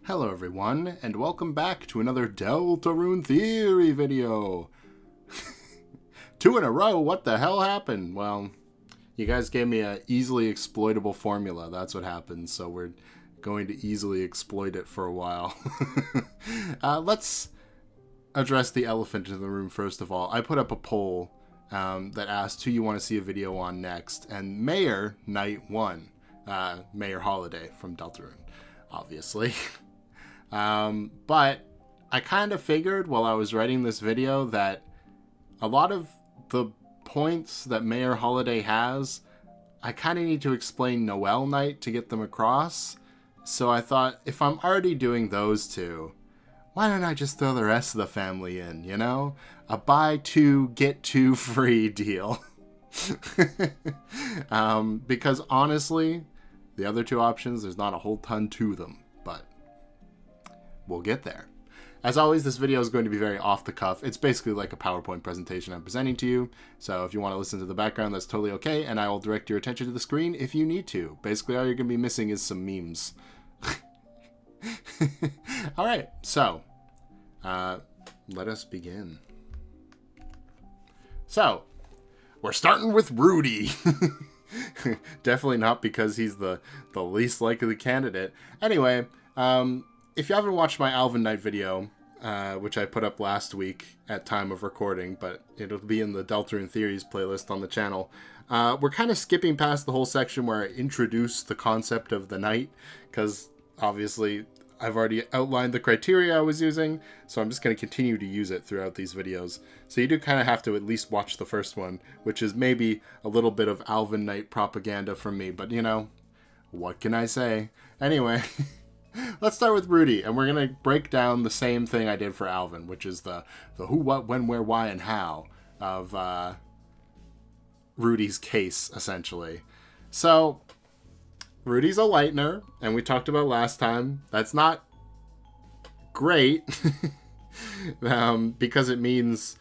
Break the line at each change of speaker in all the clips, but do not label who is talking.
Hello everyone, and welcome back to another Deltarune Theory video. 2 in a row, what the hell happened? Well, you guys gave me a easily exploitable formula, that's what happened, so we're going to easily exploit it for a while. Let's address the elephant in the room first of all. I put up a poll that asked who you want to see a video on next, and Mayor Knight won. Mayor Holiday from Deltarune, obviously. But I kind of figured while I was writing this video that a lot of the points that Mayor Holiday has, I kind of need to explain Noelle Knight to get them across. So I thought, if I'm already doing those two, why don't I just throw the rest of the family in, you know? A buy two, get two free deal. Because honestly, the other two options, there's not a whole ton to them, but we'll get there. As always, this video is going to be very off the cuff. It's basically like a PowerPoint presentation I'm presenting to you. So if you want to listen to the background, that's totally okay. And I will direct your attention to the screen if you need to. Basically, all you're going to be missing is some memes. All right. So let us begin. So we're starting with Rudy. Definitely not because he's the least likely candidate. Anyway, if you haven't watched my Alvin Knight video, which I put up last week at time of recording, but it'll be in the Deltarune Theories playlist on the channel, we're kind of skipping past the whole section where I introduce the concept of the knight, because obviously I've already outlined the criteria I was using, so I'm just going to continue to use it throughout these videos. So you do kind of have to at least watch the first one, which is maybe a little bit of Alvin Knight propaganda from me, but you know, what can I say? Anyway... Let's start with Rudy, and we're going to break down the same thing I did for Alvin, which is the who, what, when, where, why, and how of Rudy's case, essentially. So, Rudy's a Lightner, and we talked about last time. That's not great, because it means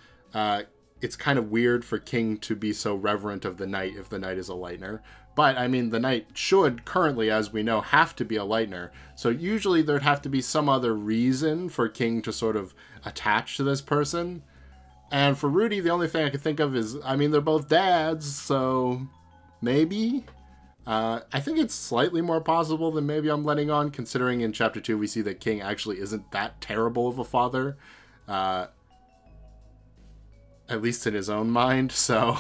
it's kind of weird for King to be so reverent of the knight if the knight is a Lightner. But, I mean, the knight should, currently, as we know, have to be a Lightner. So usually there'd have to be some other reason for King to sort of attach to this person. And for Rudy, the only thing I could think of is, I mean, they're both dads, so maybe? I think it's slightly more possible than maybe I'm letting on, considering in Chapter 2 we see that King actually isn't that terrible of a father. At least in his own mind, so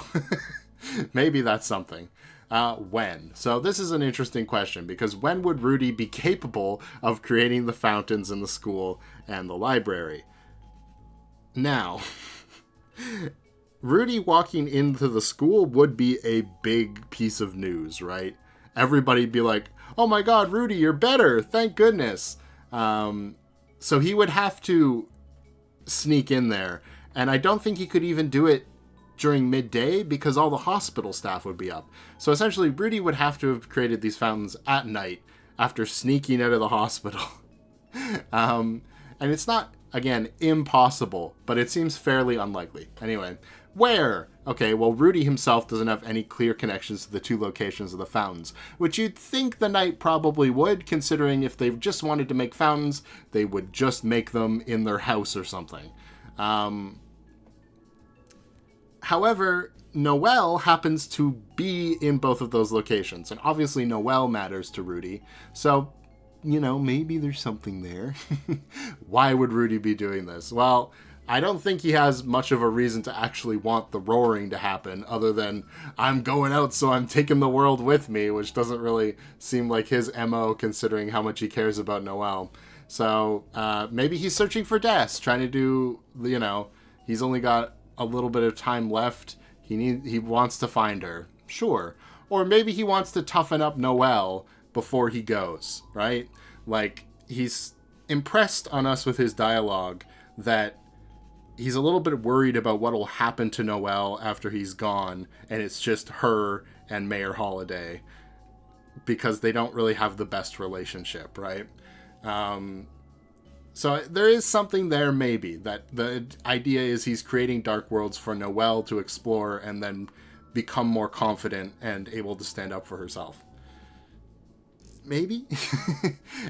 maybe that's something. When? So this is an interesting question, because when would Rudy be capable of creating the fountains in the school and the library? Now, Rudy walking into the school would be a big piece of news, right? Everybody'd be like, oh my god, Rudy, you're better, thank goodness. So he would have to sneak in there, and I don't think he could even do it during midday because all the hospital staff would be up. So essentially, Rudy would have to have created these fountains at night after sneaking out of the hospital. And it's not, again, impossible, but it seems fairly unlikely. Anyway, where? Okay, well, Rudy himself doesn't have any clear connections to the two locations of the fountains, which you'd think the knight probably would, considering if they just wanted to make fountains, they would just make them in their house or something. However, Noelle happens to be in both of those locations, and obviously Noelle matters to Rudy, so, you know, maybe there's something there. Why would Rudy be doing this? Well, I don't think he has much of a reason to actually want the roaring to happen, other than, I'm going out so I'm taking the world with me, which doesn't really seem like his MO, considering how much he cares about Noelle. So, maybe he's searching for Des, trying to do, you know, he's only got a little bit of time left. He wants to find her. Sure. Or maybe he wants to toughen up Noelle before he goes, right? Like, he's impressed on us with his dialogue that he's a little bit worried about what will happen to Noelle after he's gone, and it's just her and Mayor Holiday, because they don't really have the best relationship, right? So there is something there, maybe, that the idea is he's creating dark worlds for Noelle to explore and then become more confident and able to stand up for herself. maybe.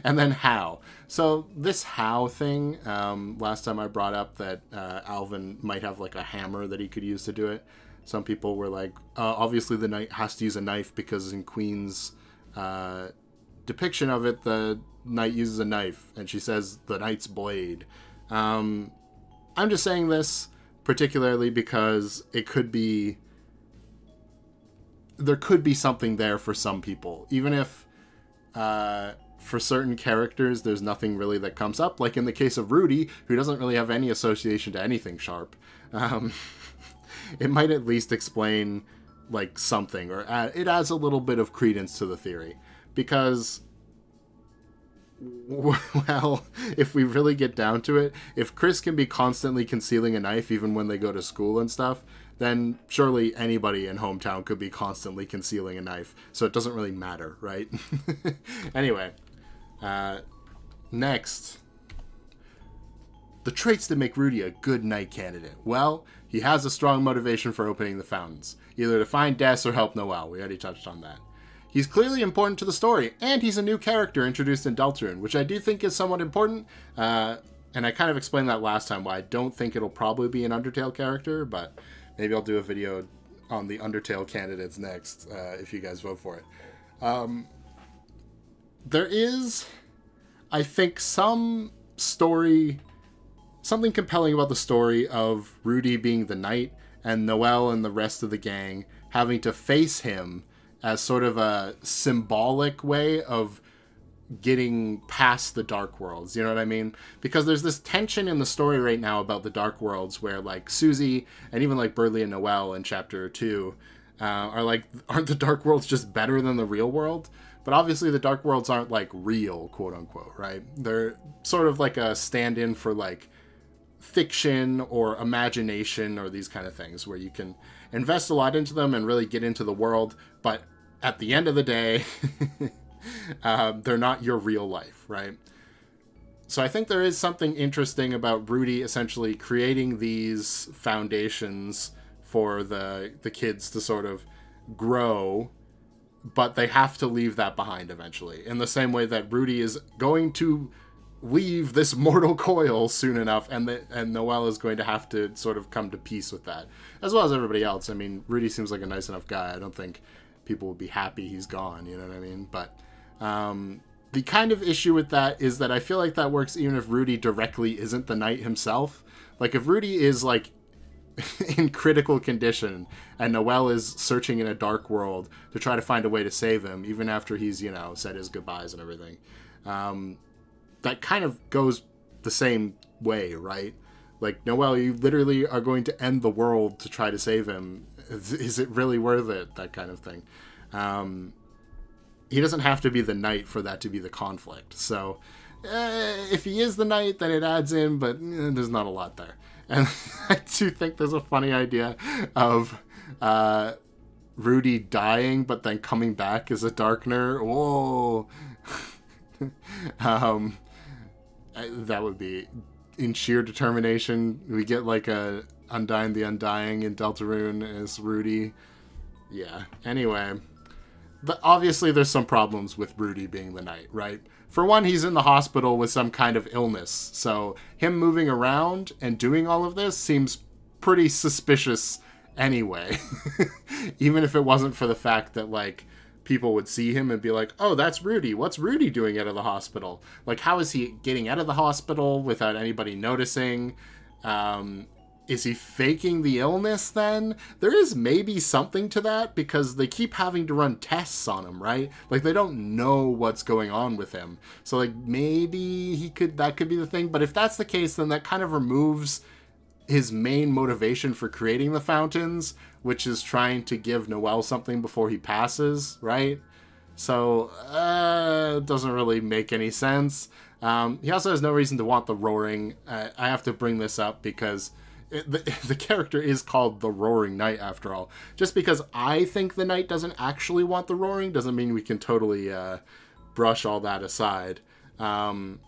And then how. So this how thing, last time I brought up that Alvin might have like a hammer that he could use to do it. Some people were like, obviously the knight has to use a knife because in Queen's depiction of it, the knight uses a knife and she says the knight's blade. I'm just saying this particularly because it could be, there could be something there for some people, even if for certain characters there's nothing really that comes up, like in the case of Rudy, who doesn't really have any association to anything sharp. It might at least explain like something, or it adds a little bit of credence to the theory, because, well, if we really get down to it, if Chris can be constantly concealing a knife even when they go to school and stuff, then surely anybody in Hometown could be constantly concealing a knife, so it doesn't really matter, right? Anyway, next, the traits that make Rudy a good knight candidate. Well, he has a strong motivation for opening the fountains, either to find Des or help Noelle. We already touched on that. He's clearly important to the story, and he's a new character introduced in Deltarune, which I do think is somewhat important. And I kind of explained that last time, why I don't think it'll probably be an Undertale character, but maybe I'll do a video on the Undertale candidates next, if you guys vote for it. There is, I think, something compelling about the story of Rudy being the knight and Noelle and the rest of the gang having to face him as sort of a symbolic way of getting past the Dark Worlds, you know what I mean? Because there's this tension in the story right now about the Dark Worlds where, like, Susie and even, like, Berdly and Noelle in Chapter 2 are like, aren't the Dark Worlds just better than the real world? But obviously the Dark Worlds aren't, like, real, quote-unquote, right? They're sort of like a stand-in for, like, fiction or imagination or these kind of things where you can invest a lot into them and really get into the world, but at the end of the day, they're not your real life, right? So I think there is something interesting about Rudy essentially creating these foundations for the kids to sort of grow, but they have to leave that behind eventually, in the same way that Rudy is going to leave this mortal coil soon enough, and Noelle is going to have to sort of come to peace with that, as well as everybody else. I mean, Rudy seems like a nice enough guy. I don't think people would be happy he's gone, you know what I mean? But the kind of issue with that is that I feel like that works even if Rudy directly isn't the knight himself. Like, if Rudy is, like, in critical condition and Noelle is searching in a dark world to try to find a way to save him, even after he's, you know, said his goodbyes and everything, that kind of goes the same way, right? Like, Noelle, you literally are going to end the world to try to save him. Is it really worth it? That kind of thing. He doesn't have to be the knight for that to be the conflict. So, if he is the knight, then it adds in, but there's not a lot there. And I do think there's a funny idea of Rudy dying, but then coming back as a Darkner. Whoa! That would be, in sheer determination, we get like a Undying the Undying in Deltarune as Rudy. Yeah, anyway. But obviously there's some problems with Rudy being the knight, right? For one, he's in the hospital with some kind of illness, so him moving around and doing all of this seems pretty suspicious anyway. Even if it wasn't for the fact that, like, people would see him and be like, oh, that's Rudy. What's Rudy doing out of the hospital? Like, how is he getting out of the hospital without anybody noticing? Is he faking the illness then? There is maybe something to that because they keep having to run tests on him, right? Like, they don't know what's going on with him. So, like, maybe that could be the thing. But if that's the case, then that kind of removes his main motivation for creating the fountains, which is trying to give Noelle something before he passes, right? So, it doesn't really make any sense. He also has no reason to want the roaring. I have to bring this up because the character is called the Roaring Knight after all. Just because I think the knight doesn't actually want the roaring doesn't mean we can totally brush all that aside. And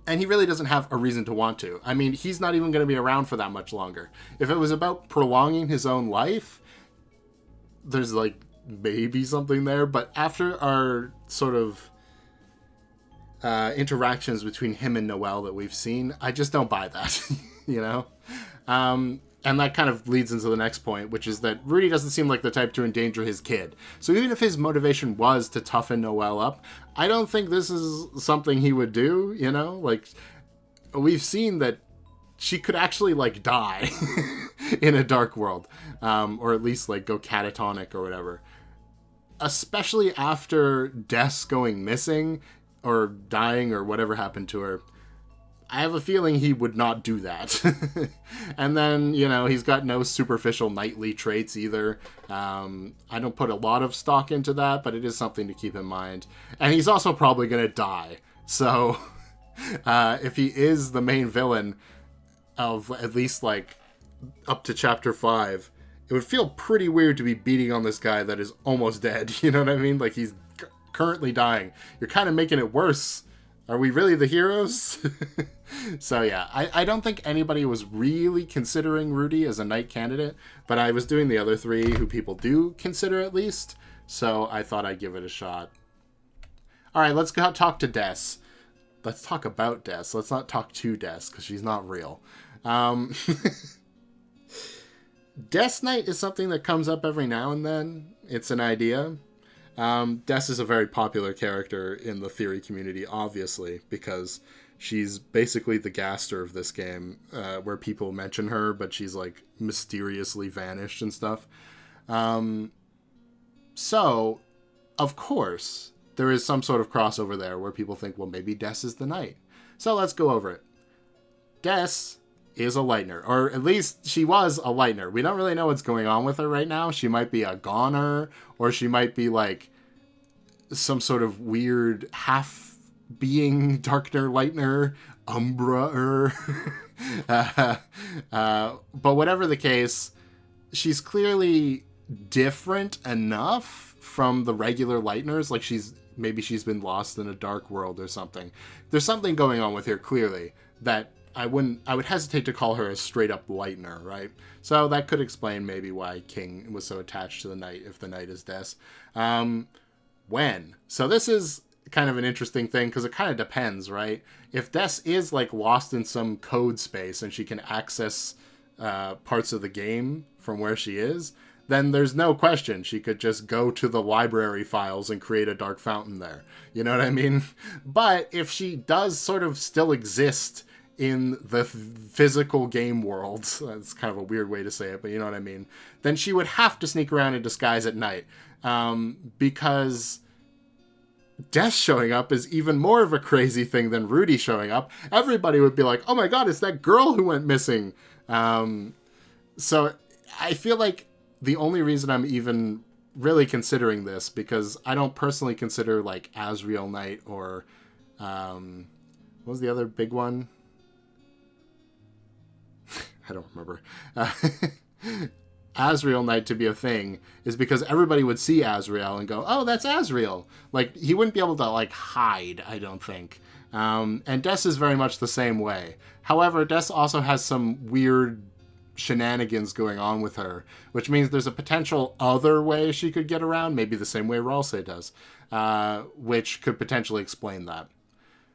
he really doesn't have a reason to want to. I mean, he's not even going to be around for that much longer. If it was about prolonging his own life, there's, like, maybe something there. But after our sort of interactions between him and Noelle that we've seen, I just don't buy that, you know? And that kind of leads into the next point, which is that Rudy doesn't seem like the type to endanger his kid. So even if his motivation was to toughen Noelle up, I don't think this is something he would do, you know? Like, we've seen that she could actually, like, die in a dark world. Or at least, like, go catatonic or whatever. Especially after Des going missing or dying or whatever happened to her. I have a feeling he would not do that. And then, you know, he's got no superficial knightly traits either. I don't put a lot of stock into that, but it is something to keep in mind. And he's also probably going to die. So, if he is the main villain of at least, like, up to chapter 5, it would feel pretty weird to be beating on this guy that is almost dead. You know what I mean? Like, he's currently dying. You're kind of making it worse. Are we really the heroes? So yeah, I don't think anybody was really considering Rudy as a knight candidate, but I was doing the other 3 who people do consider at least, so I thought I'd give it a shot. Alright, let's go talk to Des. Let's talk about Des. Let's not talk to Des, because she's not real. Des Knight is something that comes up every now and then. It's an idea. Des is a very popular character in the theory community, obviously, because she's basically the Gaster of this game, where people mention her, but she's, like, mysteriously vanished and stuff. So, of course, there is some sort of crossover there where people think, well, maybe Des is the knight. So let's go over it. Des is a Lightner, or at least she was a Lightner. We don't really know what's going on with her right now. She might be a Goner, or she might be like some sort of weird half-being Darkner, Lightner, Umbra-er. But whatever the case, she's clearly different enough from the regular Lightners. Like, maybe she's been lost in a dark world or something. There's something going on with her, clearly, that I would hesitate to call her a straight up Lightner, right? So that could explain maybe why King was so attached to the knight, if the knight is Des. When? So this is kind of an interesting thing, because it kind of depends, right? If Des is, like, lost in some code space and she can access parts of the game from where she is, then there's no question she could just go to the library files and create a dark fountain there. You know what I mean? But if she does sort of still exist in the physical game world, that's kind of a weird way to say it, but you know what I mean, then she would have to sneak around in disguise at night, because Des showing up is even more of a crazy thing than Rudy showing up. Everybody would be like, oh my god, it's that girl who went missing. So I feel like the only reason I'm even really considering this, because I don't personally consider, like, Azrael Knight or what was the other big one? I don't remember. Azrael Knight to be a thing is because everybody would see Azrael and go, oh, that's Azrael. Like, he wouldn't be able to, like, hide, I don't think. And Des is very much the same way. However, Des also has some weird shenanigans going on with her, which means there's a potential other way she could get around, maybe the same way Ralsei does, which could potentially explain that.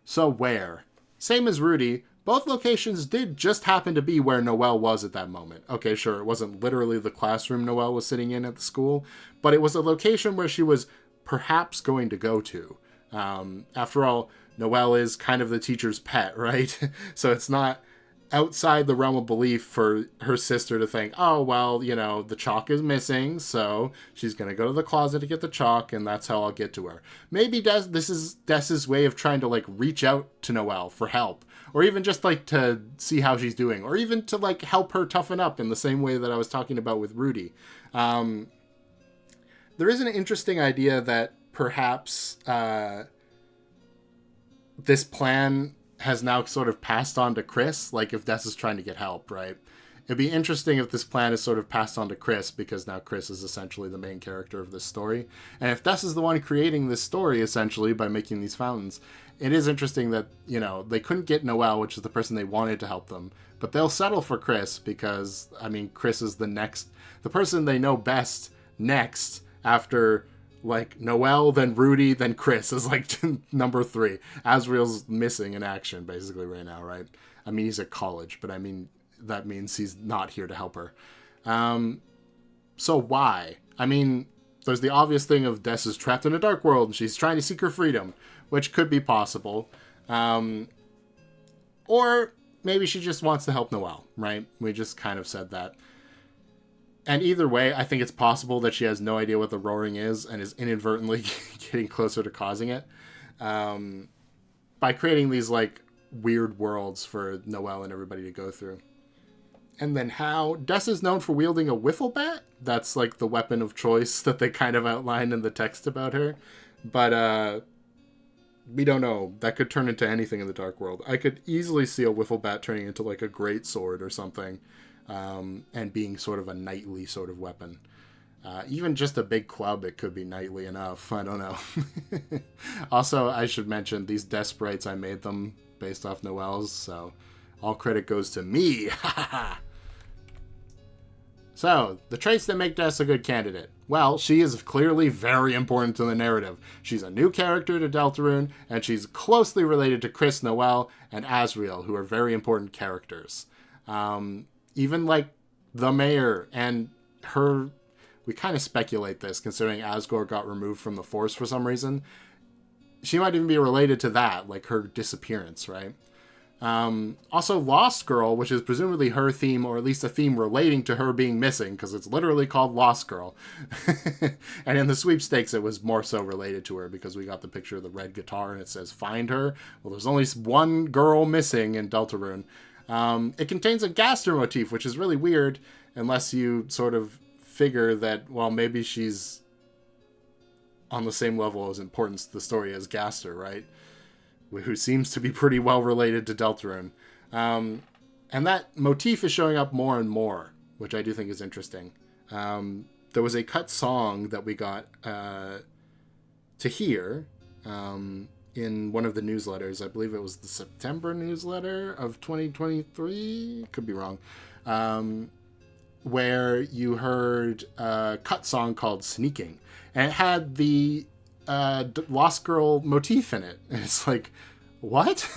So where? Same as Rudy, both locations did just happen to be where Noelle was at that moment. Okay, sure, it wasn't literally the classroom Noelle was sitting in at the school, but it was a location where she was perhaps going to go to. After all, Noelle is kind of the teacher's pet, right? So it's not outside the realm of belief for her sister to think, oh, well, you know, the chalk is missing, so she's going to go to the closet to get the chalk, and that's how I'll get to her. Maybe this is Des's way of trying to, like, reach out to Noelle for help, or even just, like, to see how she's doing, or even to, like, help her toughen up in the same way that I was talking about with Rudy. There is an interesting idea that perhaps this plan has now sort of passed on to Chris, like if Des is trying to get help, right? It'd be interesting if this plan is sort of passed on to Chris, because now Chris is essentially the main character of this story. And if Des is the one creating this story, essentially, by making these fountains, it is interesting that, you know, they couldn't get Noelle, which is the person they wanted to help them, but they'll settle for Chris because, I mean, Chris is the person they know best next after like Noelle, then Rudy, then Chris is like number 3. Asriel's missing in action basically right now, right? I mean, he's at college, but I mean, that means he's not here to help her. So why? I mean, there's the obvious thing of Des is trapped in a dark world and she's trying to seek her freedom, which could be possible. Or maybe she just wants to help Noelle, right? We just kind of said that. And either way, I think it's possible that she has no idea what the roaring is and is inadvertently getting closer to causing it. By creating these, like, weird worlds for Noelle and everybody to go through. And then how Des is known for wielding a wiffle bat. That's, like, the weapon of choice that they kind of outlined in the text about her. But, we don't know. That could turn into anything in the Dark World. I could easily see a wiffle bat turning into, like, a great sword or something. And being sort of a knightly sort of weapon. Even just a big club, it could be knightly enough. I don't know. Also, I should mention, these Des sprites, I made them based off Noelle's, so all credit goes to me. So, the traits that make Des a good candidate. Well, she is clearly very important to the narrative. She's a new character to Deltarune, and she's closely related to Chris, Noelle, and Asriel, who are very important characters. Even, like, the mayor and her... We kind of speculate this, considering Asgore got removed from the Force for some reason. She might even be related to that, like her disappearance, right? Also, Lost Girl, which is presumably her theme, or at least a theme relating to her being missing, because it's literally called Lost Girl. And in the sweepstakes, it was more so related to her, because we got the picture of the red guitar, and it says, find her. Well, there's only one girl missing in Deltarune. It contains a Gaster motif, which is really weird, unless you sort of figure that, well, maybe she's on the same level of importance to the story as Gaster, right? Who seems to be pretty well related to Deltarune. And that motif is showing up more and more, which I do think is interesting. There was a cut song that we got to hear in one of the newsletters. I believe it was the September newsletter of 2023. Could be wrong. Where you heard a cut song called Sneaking. And it had the Lost Girl motif in it. And it's like, what?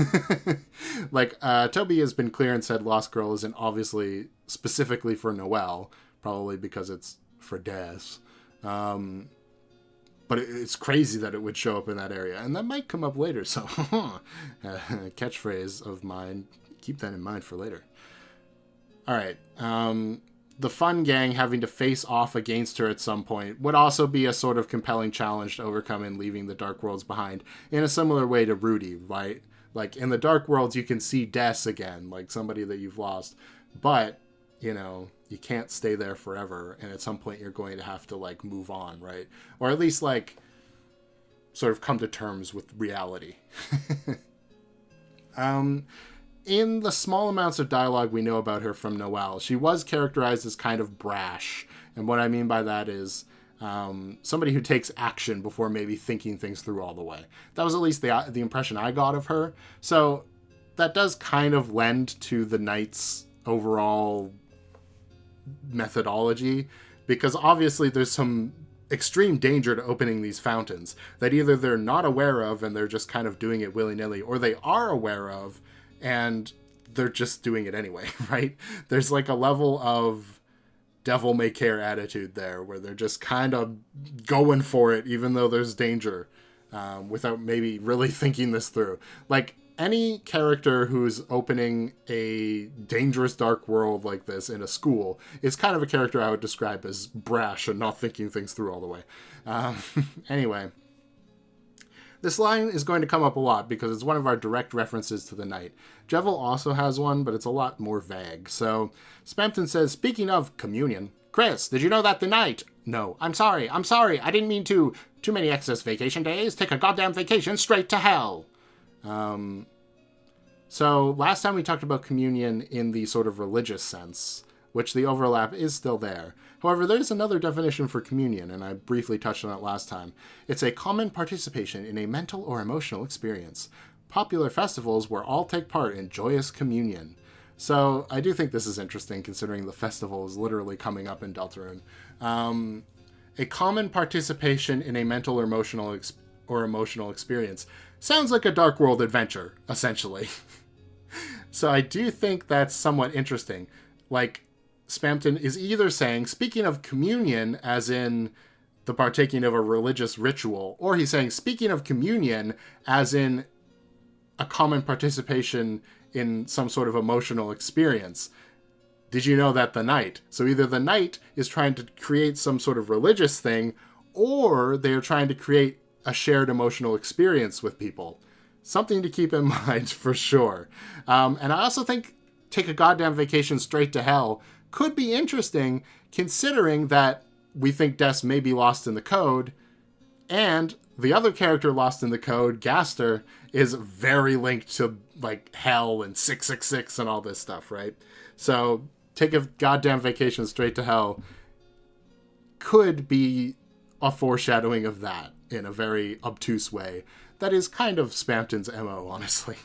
Like, Toby has been clear and said Lost Girl isn't obviously specifically for Noelle, probably because it's for Des. But it's crazy that it would show up in that area. And that might come up later, so catchphrase of mine. Keep that in mind for later. All right. The Fun Gang having to face off against her at some point would also be a sort of compelling challenge to overcome in leaving the Dark Worlds behind, in a similar way to Rudy, right? Like, in the Dark Worlds, you can see Des again, like somebody that you've lost. But, you know, you can't stay there forever, and at some point you're going to have to, like, move on, right? Or at least, like, sort of come to terms with reality. In the small amounts of dialogue we know about her from Noelle, she was characterized as kind of brash. And what I mean by that is somebody who takes action before maybe thinking things through all the way. That was at least the impression I got of her. So that does kind of lend to the Knight's overall methodology, because obviously there's some extreme danger to opening these fountains that either they're not aware of and they're just kind of doing it willy-nilly, or they are aware of and they're just doing it anyway, right? There's like a level of devil may care attitude there where they're just kind of going for it even though there's danger, without maybe really thinking this through. Like, any character who's opening a dangerous dark world like this in a school is kind of a character I would describe as brash and not thinking things through all the way. Anyway. This line is going to come up a lot because it's one of our direct references to the Knight. Jevil also has one, but it's a lot more vague. So, Spampton says, speaking of communion, Chris, did you know that the Knight... No, I'm sorry, I didn't mean to. Too many excess vacation days. Take a goddamn vacation straight to hell. So, last time we talked about communion in the sort of religious sense, which the overlap is still there. However, there's another definition for communion, and I briefly touched on it last time. It's a common participation in a mental or emotional experience. Popular festivals where all take part in joyous communion. So, I do think this is interesting, considering the festival is literally coming up in Deltarune. a common participation in a mental or emotional experience. Sounds like a Dark World adventure, essentially. So I do think that's somewhat interesting. Like, Spamton is either saying, speaking of communion, as in the partaking of a religious ritual, or he's saying, speaking of communion, as in a common participation in some sort of emotional experience. Did you know that the knight? So either the knight is trying to create some sort of religious thing, or they're trying to create a shared emotional experience with people. Something to keep in mind for sure. And I also think Take a Goddamn Vacation Straight to Hell could be interesting, considering that we think Des may be lost in the code, and the other character lost in the code, Gaster, is very linked to like hell and 666 and all this stuff, right? So Take a Goddamn Vacation Straight to Hell could be a foreshadowing of that in a very obtuse way. That is kind of Spamton's MO, honestly.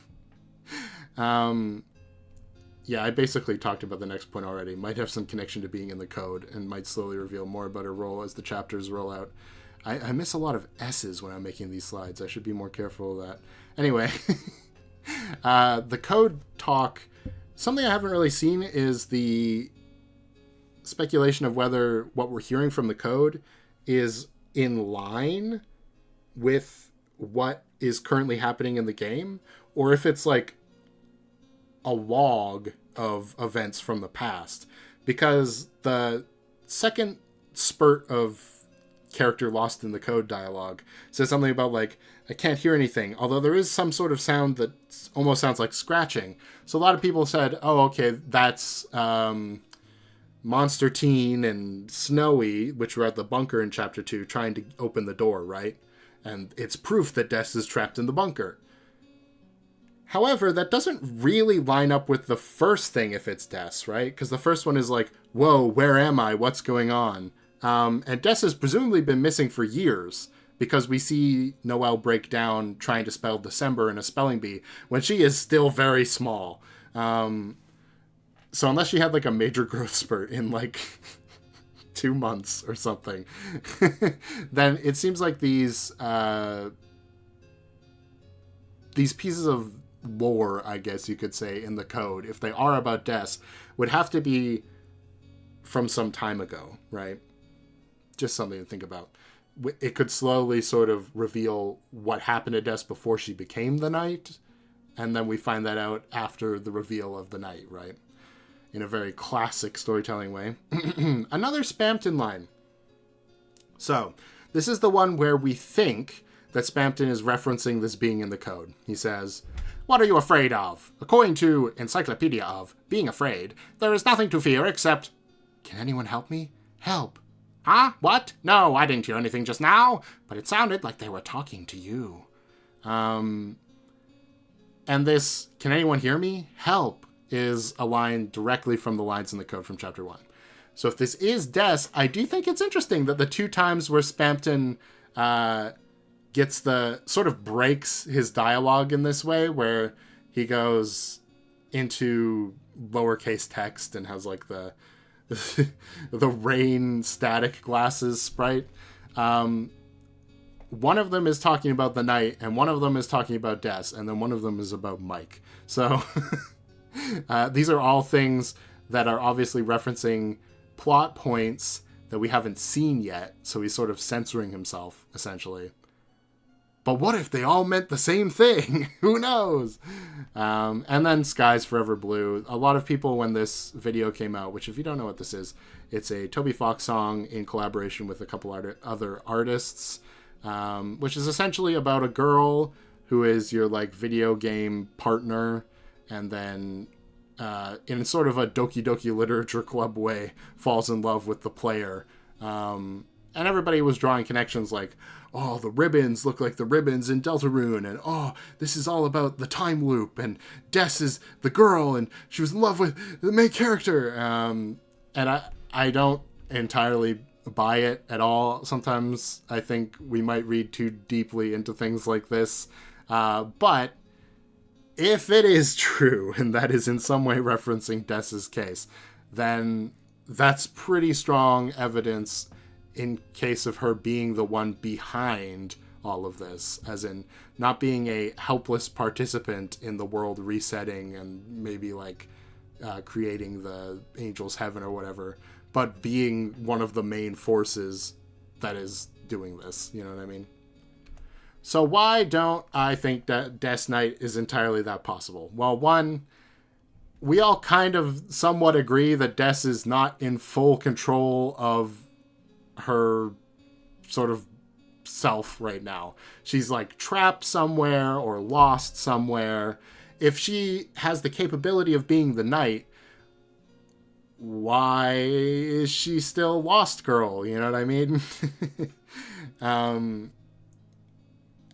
Yeah, I basically talked about the next point already. Might have some connection to being in the code and might slowly reveal more about her role as the chapters roll out. I miss a lot of S's when I'm making these slides. I should be more careful of that. Anyway, the code talk, something I haven't really seen is the speculation of whether what we're hearing from the code is in line with what is currently happening in the game, or if it's like a log of events from the past. Because the second spurt of character lost in the code dialogue says something about like, I can't hear anything, although there is some sort of sound that almost sounds like scratching. So a lot of people said, oh, okay, that's Monster Teen and Snowy, which were at the bunker in chapter 2 trying to open the door, right? And it's proof that Des is trapped in the bunker. However, that doesn't really line up with the first thing if it's Des, right? Because the first one is like, whoa, where am I? What's going on? And Des has presumably been missing for years, because we see Noelle break down trying to spell December in a spelling bee when she is still very small. So unless she had like a major growth spurt in like 2 months or something, then it seems like these pieces of lore, I guess you could say, in the code, if they are about Des, would have to be from some time ago, right? Just something to think about. It could slowly sort of reveal what happened to Des before she became the knight, and then we find that out after the reveal of the knight, right? In a very classic storytelling way. Another Spamton line. So, this is the one where we think that Spamton is referencing this being in the code. He says, "What are you afraid of? According to Encyclopedia of Being Afraid, there is nothing to fear except... Can anyone help me? Help. Huh? What? No, I didn't hear anything just now, but it sounded like they were talking to you." And this, "Can anyone hear me? Help," is a line directly from the lines in the code from chapter 1. So if this is Des, I do think it's interesting that the 2 times where Spamton gets the, sort of breaks his dialogue in this way, where he goes into lowercase text and has like the the rain static glasses sprite. One of them is talking about the knight, and one of them is talking about Des, and then one of them is about Mike. So these are all things that are obviously referencing plot points that we haven't seen yet, so he's sort of censoring himself, essentially. But what if they all meant the same thing? Who knows? And then Sky's Forever Blue. A lot of people, when this video came out, which if you don't know what this is, it's a Toby Fox song in collaboration with a couple other artists, which is essentially about a girl who is your like video game partner, and then in sort of a Doki Doki Literature Club way, falls in love with the player. And everybody was drawing connections like, oh, the ribbons look like the ribbons in Deltarune, and oh, this is all about the time loop, and Des is the girl, and she was in love with the main character. And I don't entirely buy it at all. Sometimes I think we might read too deeply into things like this. But if it is true, and that is in some way referencing Des's case, then that's pretty strong evidence in case of her being the one behind all of this, as in not being a helpless participant in the world resetting and maybe like creating the Angel's Heaven or whatever, but being one of the main forces that is doing this. You know what I mean? So why don't I think that Death Knight is entirely that possible? Well, one, we all kind of somewhat agree that Des is not in full control of her sort of self right now. She's like trapped somewhere or lost somewhere. If she has the capability of being the knight, why is she still Lost Girl? You know what I mean?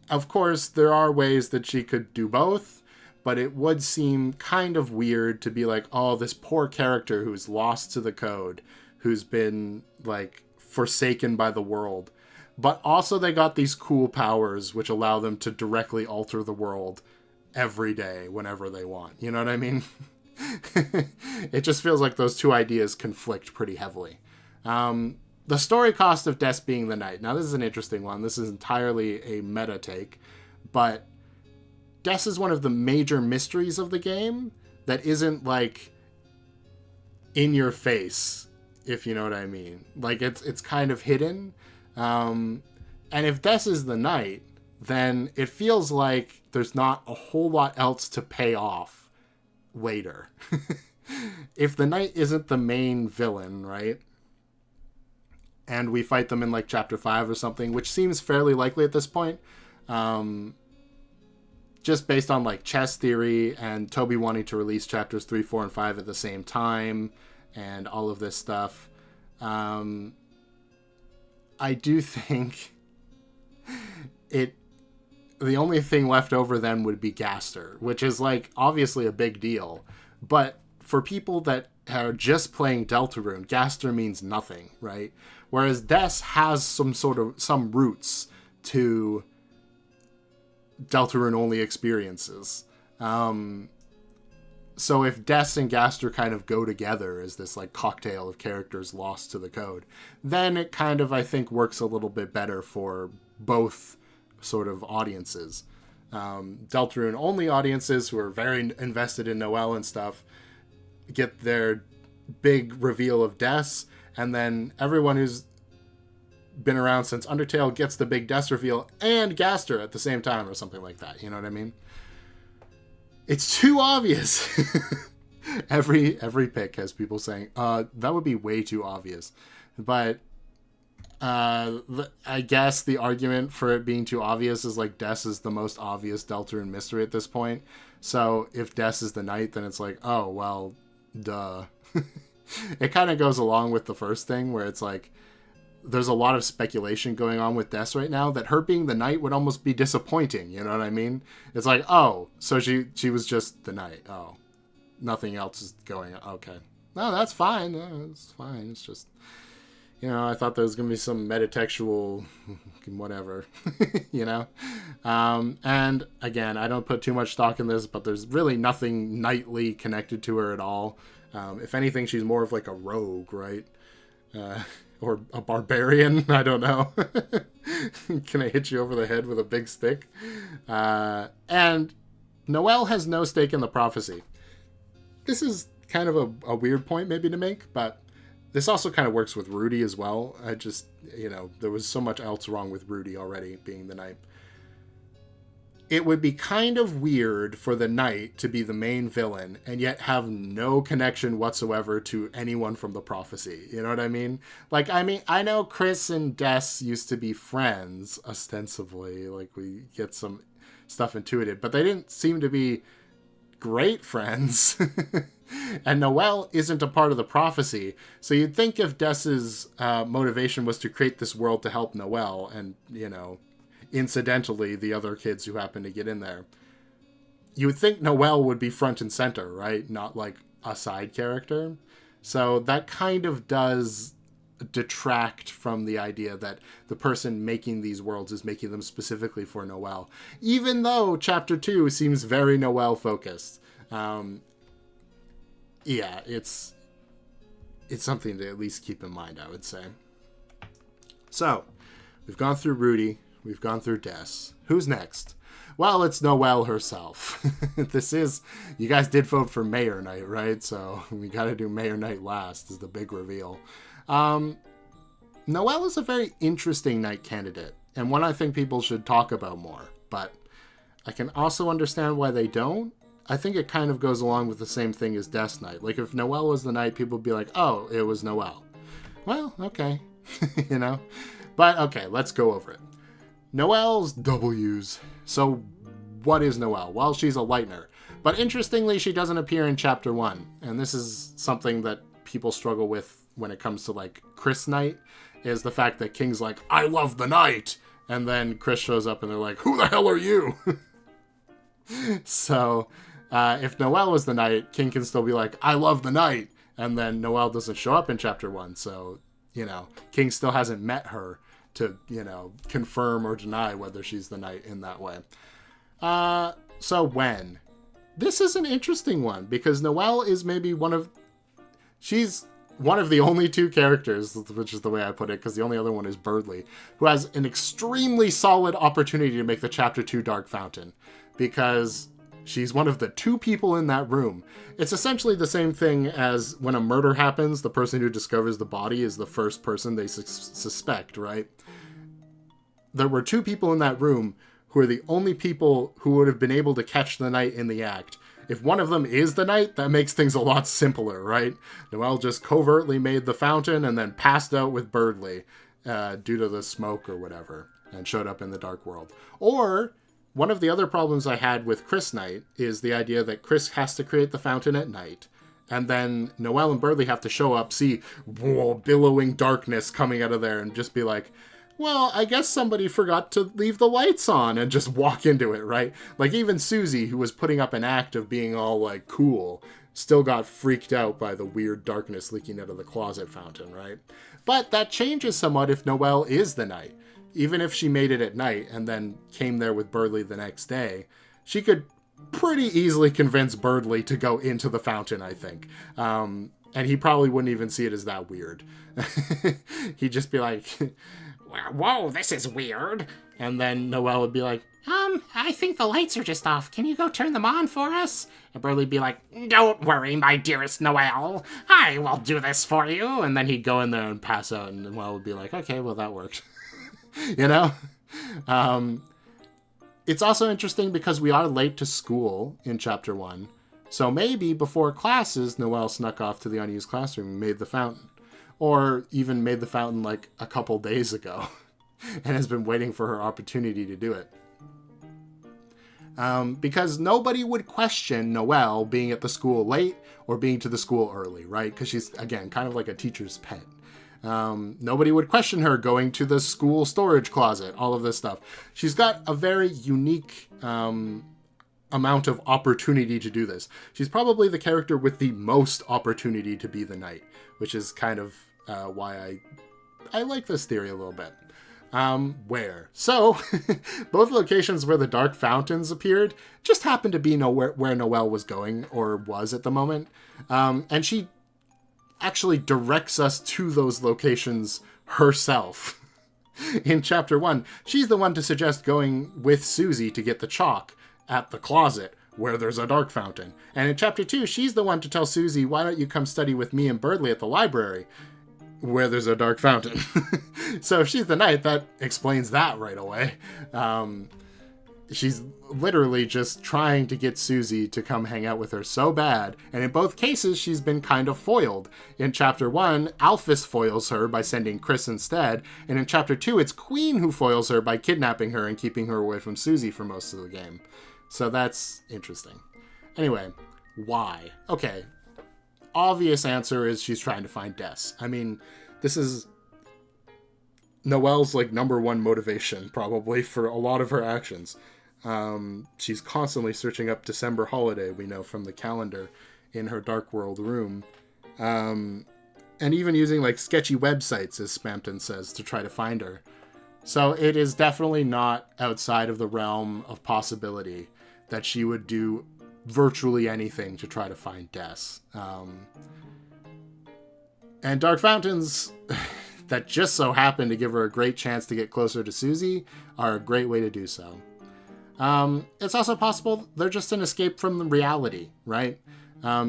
Of course, there are ways that she could do both, but it would seem kind of weird to be like, oh, this poor character who's lost to the code, who's been like forsaken by the world. But also they got these cool powers which allow them to directly alter the world every day whenever they want. You know what I mean? It just feels like those two ideas conflict pretty heavily. The story cost of Des being the knight. Now, this is an interesting one. This is entirely a meta take, but Des is one of the major mysteries of the game that isn't, like, in your face, if you know what I mean. Like, it's kind of hidden. And if Des is the knight, then it feels like there's not a whole lot else to pay off later. If the knight isn't the main villain, right? And we fight them in like chapter 5 or something, which seems fairly likely at this point. Just based on like chess theory and Toby wanting to release chapters 3, 4, and 5 at the same time and all of this stuff. I do think the only thing left over then would be Gaster, which is like obviously a big deal. But for people that are just playing Deltarune, Gaster means nothing, right? Whereas Des has some roots to Deltarune only experiences. So if Des and Gaster kind of go together as this like cocktail of characters lost to the code, then it kind of, I think, works a little bit better for both sort of audiences. Deltarune only audiences who are very invested in Noelle and stuff get their big reveal of Des, and then everyone who's been around since Undertale gets the big Des reveal and Gaster at the same time or something like that. You know what I mean? It's too obvious. Every pick has people saying, that would be way too obvious. But I guess the argument for it being too obvious is like Des is the most obvious Deltarune mystery at this point. So if Des is the knight, then it's like, oh, well, duh. It kind of goes along with the first thing where it's like there's a lot of speculation going on with Des right now that her being the knight would almost be disappointing. You know what I mean? It's like, oh, so she was just the knight. Oh, nothing else is going on. Okay. No, that's fine. No, it's fine. It's just, you know, I thought there was going to be some metatextual whatever, you know? And again, I don't put too much stock in this, but there's really nothing knightly connected to her at all. If anything, she's more of like a rogue, right? Or a barbarian. I don't know. Can I hit you over the head with a big stick? And Noelle has no stake in the prophecy. This is kind of a weird point maybe to make, but this also kind of works with Rudy as well. I just, you know, there was so much else wrong with Rudy already being the knight. It would be kind of weird for the knight to be the main villain and yet have no connection whatsoever to anyone from the prophecy. You know what I mean? Like, I mean, I know Chris and Des used to be friends, ostensibly. Like, we get some stuff intuited, but they didn't seem to be great friends. And Noelle isn't a part of the prophecy. So you'd think if Des's motivation was to create this world to help Noelle and, you know, incidentally the other kids who happen to get in there, you would think Noelle would be front and center, right? Not like a side character. So that kind of does detract from the idea that the person making these worlds is making them specifically for Noelle, even though chapter 2 seems very Noelle focused. Yeah, it's something to at least keep in mind, I would say. So, we've gone through Rudy. We've gone through Des. Who's next? Well, it's Noelle herself. You guys did vote for Mayor Night, right? So we got to do Mayor Night last is the big reveal. Noelle is a very interesting Knight candidate, and one I think people should talk about more. But I can also understand why they don't. I think it kind of goes along with the same thing as Des Knight. Like, if Noelle was the Knight, people would be like, oh, it was Noelle. Well, okay. You know? But, okay, let's go over it. Noelle's W's. So, what is Noelle? Well, she's a Lightner. But interestingly, she doesn't appear in Chapter 1. And this is something that people struggle with when it comes to, like, Chris Knight, is the fact that King's like, I love the Knight! And then Chris shows up and they're like, who the hell are you? So, if Noelle was the Knight, King can still be like, I love the Knight! And then Noelle doesn't show up in Chapter 1. So, King still hasn't met her to, confirm or deny whether she's the Knight in that way. So when? This is an interesting one, because Noelle is maybe she's one of the only two characters, which is the way I put it, because the only other one is Birdley, who has an extremely solid opportunity to make the Chapter 2 Dark Fountain, because she's one of the two people in that room. It's essentially the same thing as when a murder happens, the person who discovers the body is the first person they suspect, right? There were two people in that room who are the only people who would have been able to catch the Knight in the act. If one of them is the Knight, that makes things a lot simpler, right? Noelle just covertly made the fountain and then passed out with Birdley due to the smoke or whatever, and showed up in the Dark World. Or, one of the other problems I had with Chris Knight is the idea that Chris has to create the fountain at night, and then Noelle and Birdley have to show up, see billowing darkness coming out of there, and just be like, well, I guess somebody forgot to leave the lights on, and just walk into it, right? Like, even Susie, who was putting up an act of being all, like, cool, still got freaked out by the weird darkness leaking out of the closet fountain, right? But that changes somewhat if Noelle is the Knight. Even if she made it at night and then came there with Birdley the next day, she could pretty easily convince Birdley to go into the fountain, I think. And he probably wouldn't even see it as that weird. He'd just be like, whoa, this is weird. And then Noelle would be like, I think the lights are just off. Can you go turn them on for us? And Birdley'd be like, don't worry, my dearest Noelle. I will do this for you. And then he'd go in there and pass out, and Noelle would be like, okay, well, that worked. It's also interesting because we are late to school in Chapter 1. So maybe before classes, Noelle snuck off to the unused classroom and made the fountain. Or even made the fountain like a couple days ago and has been waiting for her opportunity to do it. Because nobody would question Noelle being at the school late or being to the school early, right? Because she's, again, kind of like a teacher's pet. Nobody would question her going to the school storage closet, all of this stuff. She's got a very unique amount of opportunity to do this. She's probably the character with the most opportunity to be the Knight, which is kind of why I like this theory a little bit. Where? So, both locations where the Dark Fountains appeared just happened to be where Noelle was going, or was at the moment. And she actually directs us to those locations herself. In Chapter 1, she's the one to suggest going with Susie to get the chalk at the closet where there's a dark fountain. And in Chapter 2, she's the one to tell Susie, why don't you come study with me and Birdley at the library where there's a dark fountain. So if she's the Knight, that explains that right away. She's literally just trying to get Susie to come hang out with her so bad. And in both cases, she's been kind of foiled. In Chapter 1, Alphys foils her by sending Chris instead. And in Chapter 2, it's Queen who foils her by kidnapping her and keeping her away from Susie for most of the game. So that's interesting. Anyway, why? Okay. Obvious answer is she's trying to find Des. I mean, this is Noelle's like number one motivation probably for a lot of her actions. She's constantly searching up December holiday, we know from the calendar in her Dark World room. And even using like sketchy websites, as Spampton says, to try to find her. So it is definitely not outside of the realm of possibility that she would do virtually anything to try to find Des. And Dark Fountains, that just so happen to give her a great chance to get closer to Susie are a great way to do so. It's also possible they're just an escape from the reality, right?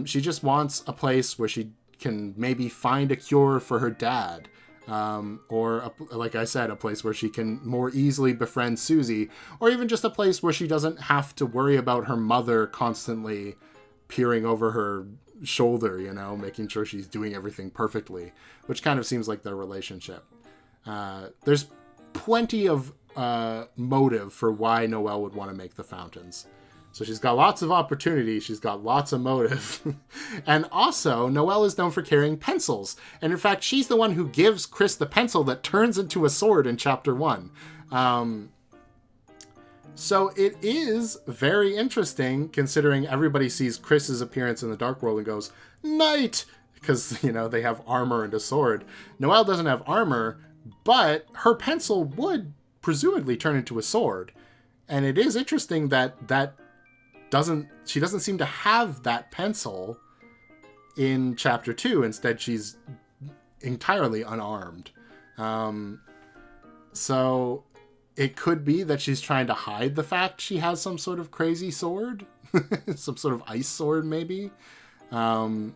She just wants a place where she can maybe find a cure for her dad. Like I said, a place where she can more easily befriend Susie, or even just a place where she doesn't have to worry about her mother constantly peering over her shoulder, making sure she's doing everything perfectly, which kind of seems like their relationship. There's plenty of motive for why Noelle would want to make the fountains. So she's got lots of opportunity. She's got lots of motive. And also, Noelle is known for carrying pencils. And in fact, she's the one who gives Chris the pencil that turns into a sword in chapter 1. So it is very interesting, considering everybody sees Chris's appearance in the Dark World and goes, "Knight!" Because, they have armor and a sword. Noelle doesn't have armor, but her pencil would presumably turn into a sword. And it is interesting that she doesn't seem to have that pencil in chapter 2. Instead, she's entirely unarmed. So it could be that she's trying to hide the fact she has some sort of crazy sword, some sort of ice sword, maybe. Or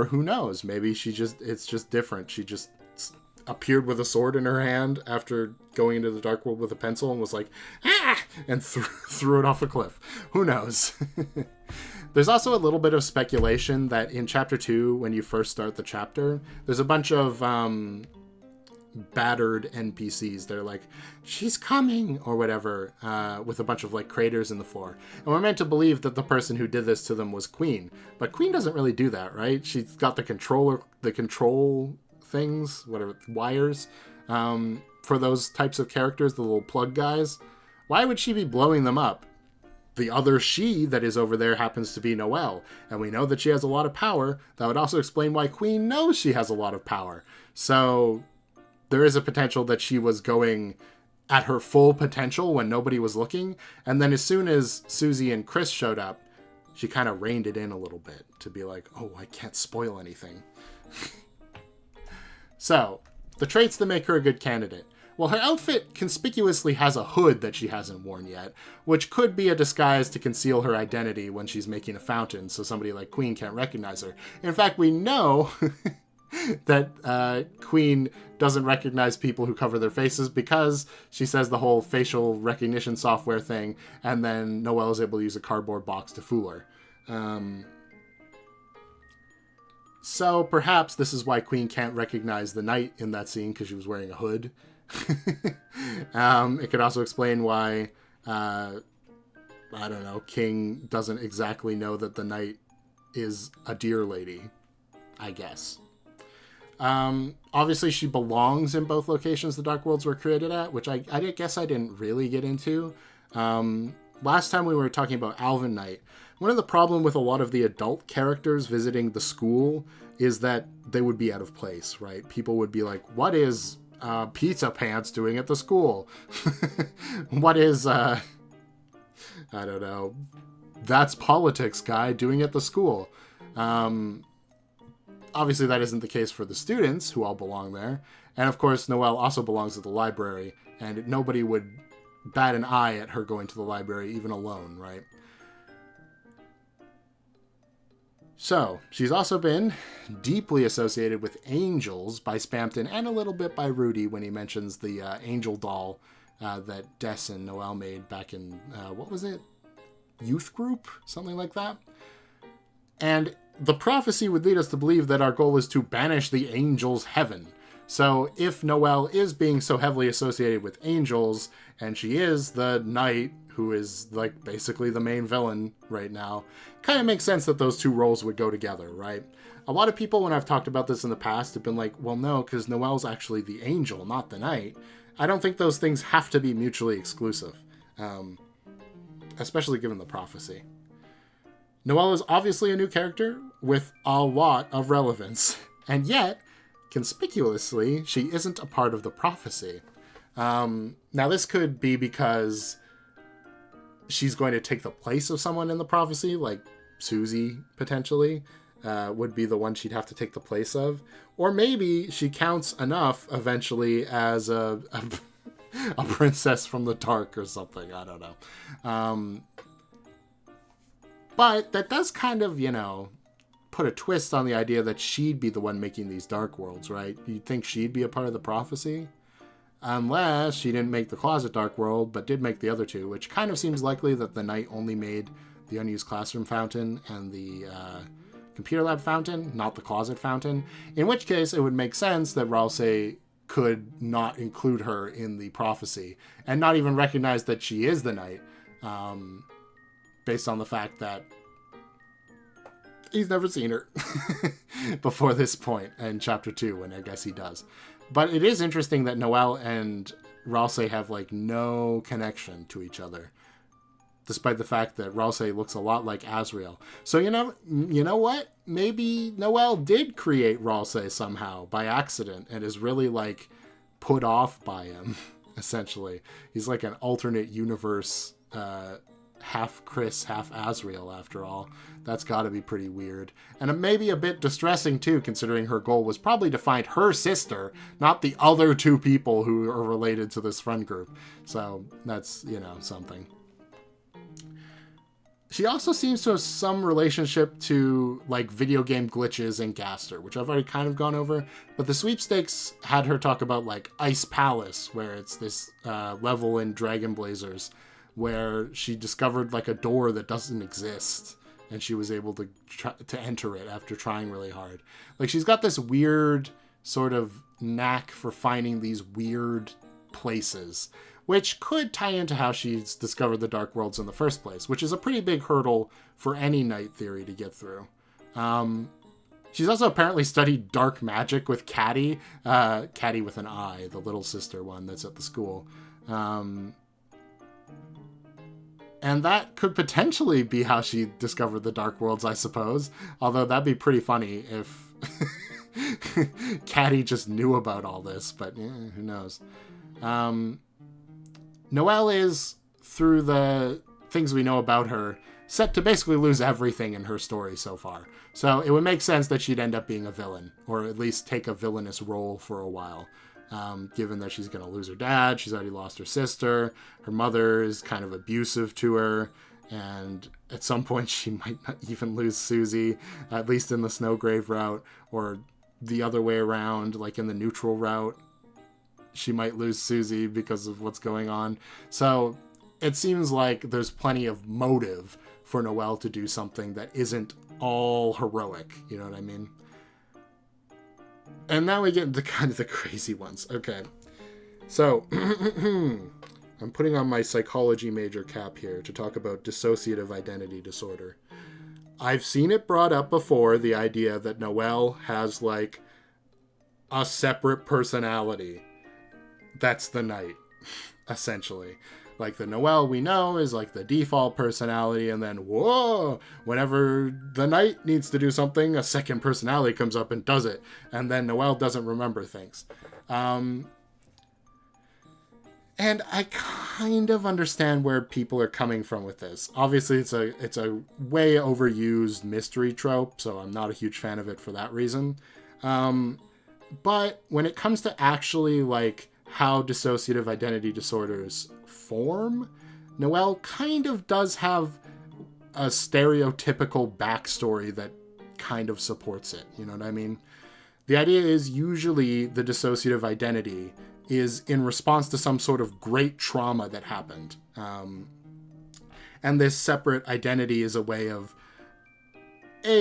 who knows? Maybe it's just different. She just appeared with a sword in her hand after going into the Dark World with a pencil and was like, "Ah!" and threw it off a cliff. Who knows? There's also a little bit of speculation that in chapter 2, when you first start the chapter, there's a bunch of battered NPCs that are like, "She's coming," or whatever, with a bunch of craters in the floor. And we're meant to believe that the person who did this to them was Queen. But Queen doesn't really do that, right? She's got the control things, whatever, wires, for those types of characters, the little plug guys. Why would she be blowing them up? The other she that is over there happens to be Noelle, and we know that she has a lot of power. That would also explain why Queen knows she has a lot of power. So there is a potential that she was going at her full potential when nobody was looking, and then as soon as Susie and Chris showed up, she kind of reined it in a little bit to be like, "Oh, I can't spoil anything." So, the traits that make her a good candidate. Well, her outfit conspicuously has a hood that she hasn't worn yet, which could be a disguise to conceal her identity when she's making a fountain, so somebody like Queen can't recognize her. In fact, we know that Queen doesn't recognize people who cover their faces because she says the whole facial recognition software thing, and then Noelle is able to use a cardboard box to fool her. So perhaps this is why Queen can't recognize the knight in that scene, because she was wearing a hood. It could also explain why, I don't know, King doesn't exactly know that the knight is a deer lady, I guess. Obviously she belongs in both locations the Dark Worlds were created at, which I guess I didn't really get into. Last time we were talking about Alvin Knight. One of the problems with a lot of the adult characters visiting the school is that they would be out of place, right? People would be like, "What is Pizza Pants doing at the school?" What is, I don't know, That's Politics guy doing at the school? Obviously that isn't the case for the students, who all belong there. And of course, Noelle also belongs at the library, and nobody would bat an eye at her going to the library, even alone, right? So, she's also been deeply associated with angels by Spampton and a little bit by Rudy when he mentions the angel doll that Des and Noelle made back in, what was it? Youth group? Something like that. And the prophecy would lead us to believe that our goal is to banish the angels' heaven. So if Noelle is being so heavily associated with angels, and she is the knight who is basically the main villain right now, kind of makes sense that those two roles would go together, right? A lot of people, when I've talked about this in the past, have been like, well, no, because Noelle's actually the angel, not the knight. I don't think those things have to be mutually exclusive, especially given the prophecy. Noelle is obviously a new character with a lot of relevance, and yet, conspicuously, she isn't a part of the prophecy. Now, this could be because she's going to take the place of someone in the prophecy, like Susie, potentially. would be the one she'd have to take the place of. Or maybe she counts enough eventually as a princess from the dark or something. I don't know. But that does kind of, put a twist on the idea that she'd be the one making these dark worlds, right? You'd think she'd be a part of the prophecy? Unless she didn't make the Closet Dark World, but did make the other two, which kind of seems likely that the Knight only made the Unused Classroom Fountain and the Computer Lab Fountain, not the Closet Fountain. In which case, it would make sense that Ralsei could not include her in the prophecy, and not even recognize that she is the Knight, based on the fact that he's never seen her before this point in Chapter 2, when I guess he does. But it is interesting that Noelle and Ralsei have, no connection to each other, despite the fact that Ralsei looks a lot like Asriel. So, you know what? Maybe Noelle did create Ralsei somehow by accident and is really, put off by him, essentially. He's like an alternate universe, half Chris, half Asriel, after all. That's got to be pretty weird. And maybe a bit distressing, too, considering her goal was probably to find her sister, not the other two people who are related to this friend group. So that's, something. She also seems to have some relationship to, video game glitches and Gaster, which I've already kind of gone over. But the sweepstakes had her talk about, Ice Palace, where it's this level in Dragon Blazers, where she discovered, a door that doesn't exist, and she was able to enter it after trying really hard. She's got this weird sort of knack for finding these weird places, which could tie into how she's discovered the Dark Worlds in the first place, which is a pretty big hurdle for any Knight theory to get through. She's also apparently studied dark magic with Caddy. Caddy with an I, the little sister one that's at the school. And that could potentially be how she discovered the Dark Worlds, I suppose. Although that'd be pretty funny if Caddy just knew about all this, but who knows. Noelle is, through the things we know about her, set to basically lose everything in her story so far. So it would make sense that she'd end up being a villain, or at least take a villainous role for a while. Given that she's going to lose her dad, she's already lost her sister, her mother is kind of abusive to her, and at some point she might not even lose Susie, at least in the Snowgrave route, or the other way around, in the neutral route, she might lose Susie because of what's going on. So it seems like there's plenty of motive for Noelle to do something that isn't all heroic, you know what I mean? And now we get into kind of the crazy ones. Okay. So, I'm putting on my psychology major cap here to talk about dissociative identity disorder. I've seen it brought up before, the idea that Noelle has, a separate personality. That's the Knight, essentially. The Noelle we know is, the default personality, and then, whoa, whenever the Knight needs to do something, a second personality comes up and does it, and then Noelle doesn't remember things. And I kind of understand where people are coming from with this. Obviously, it's a way overused mystery trope, so I'm not a huge fan of it for that reason. But when it comes to actually, how dissociative identity disorders form, Noelle kind of does have a stereotypical backstory that kind of supports it. You know what I mean? The idea is usually the dissociative identity is in response to some sort of great trauma that happened. And this separate identity is a way of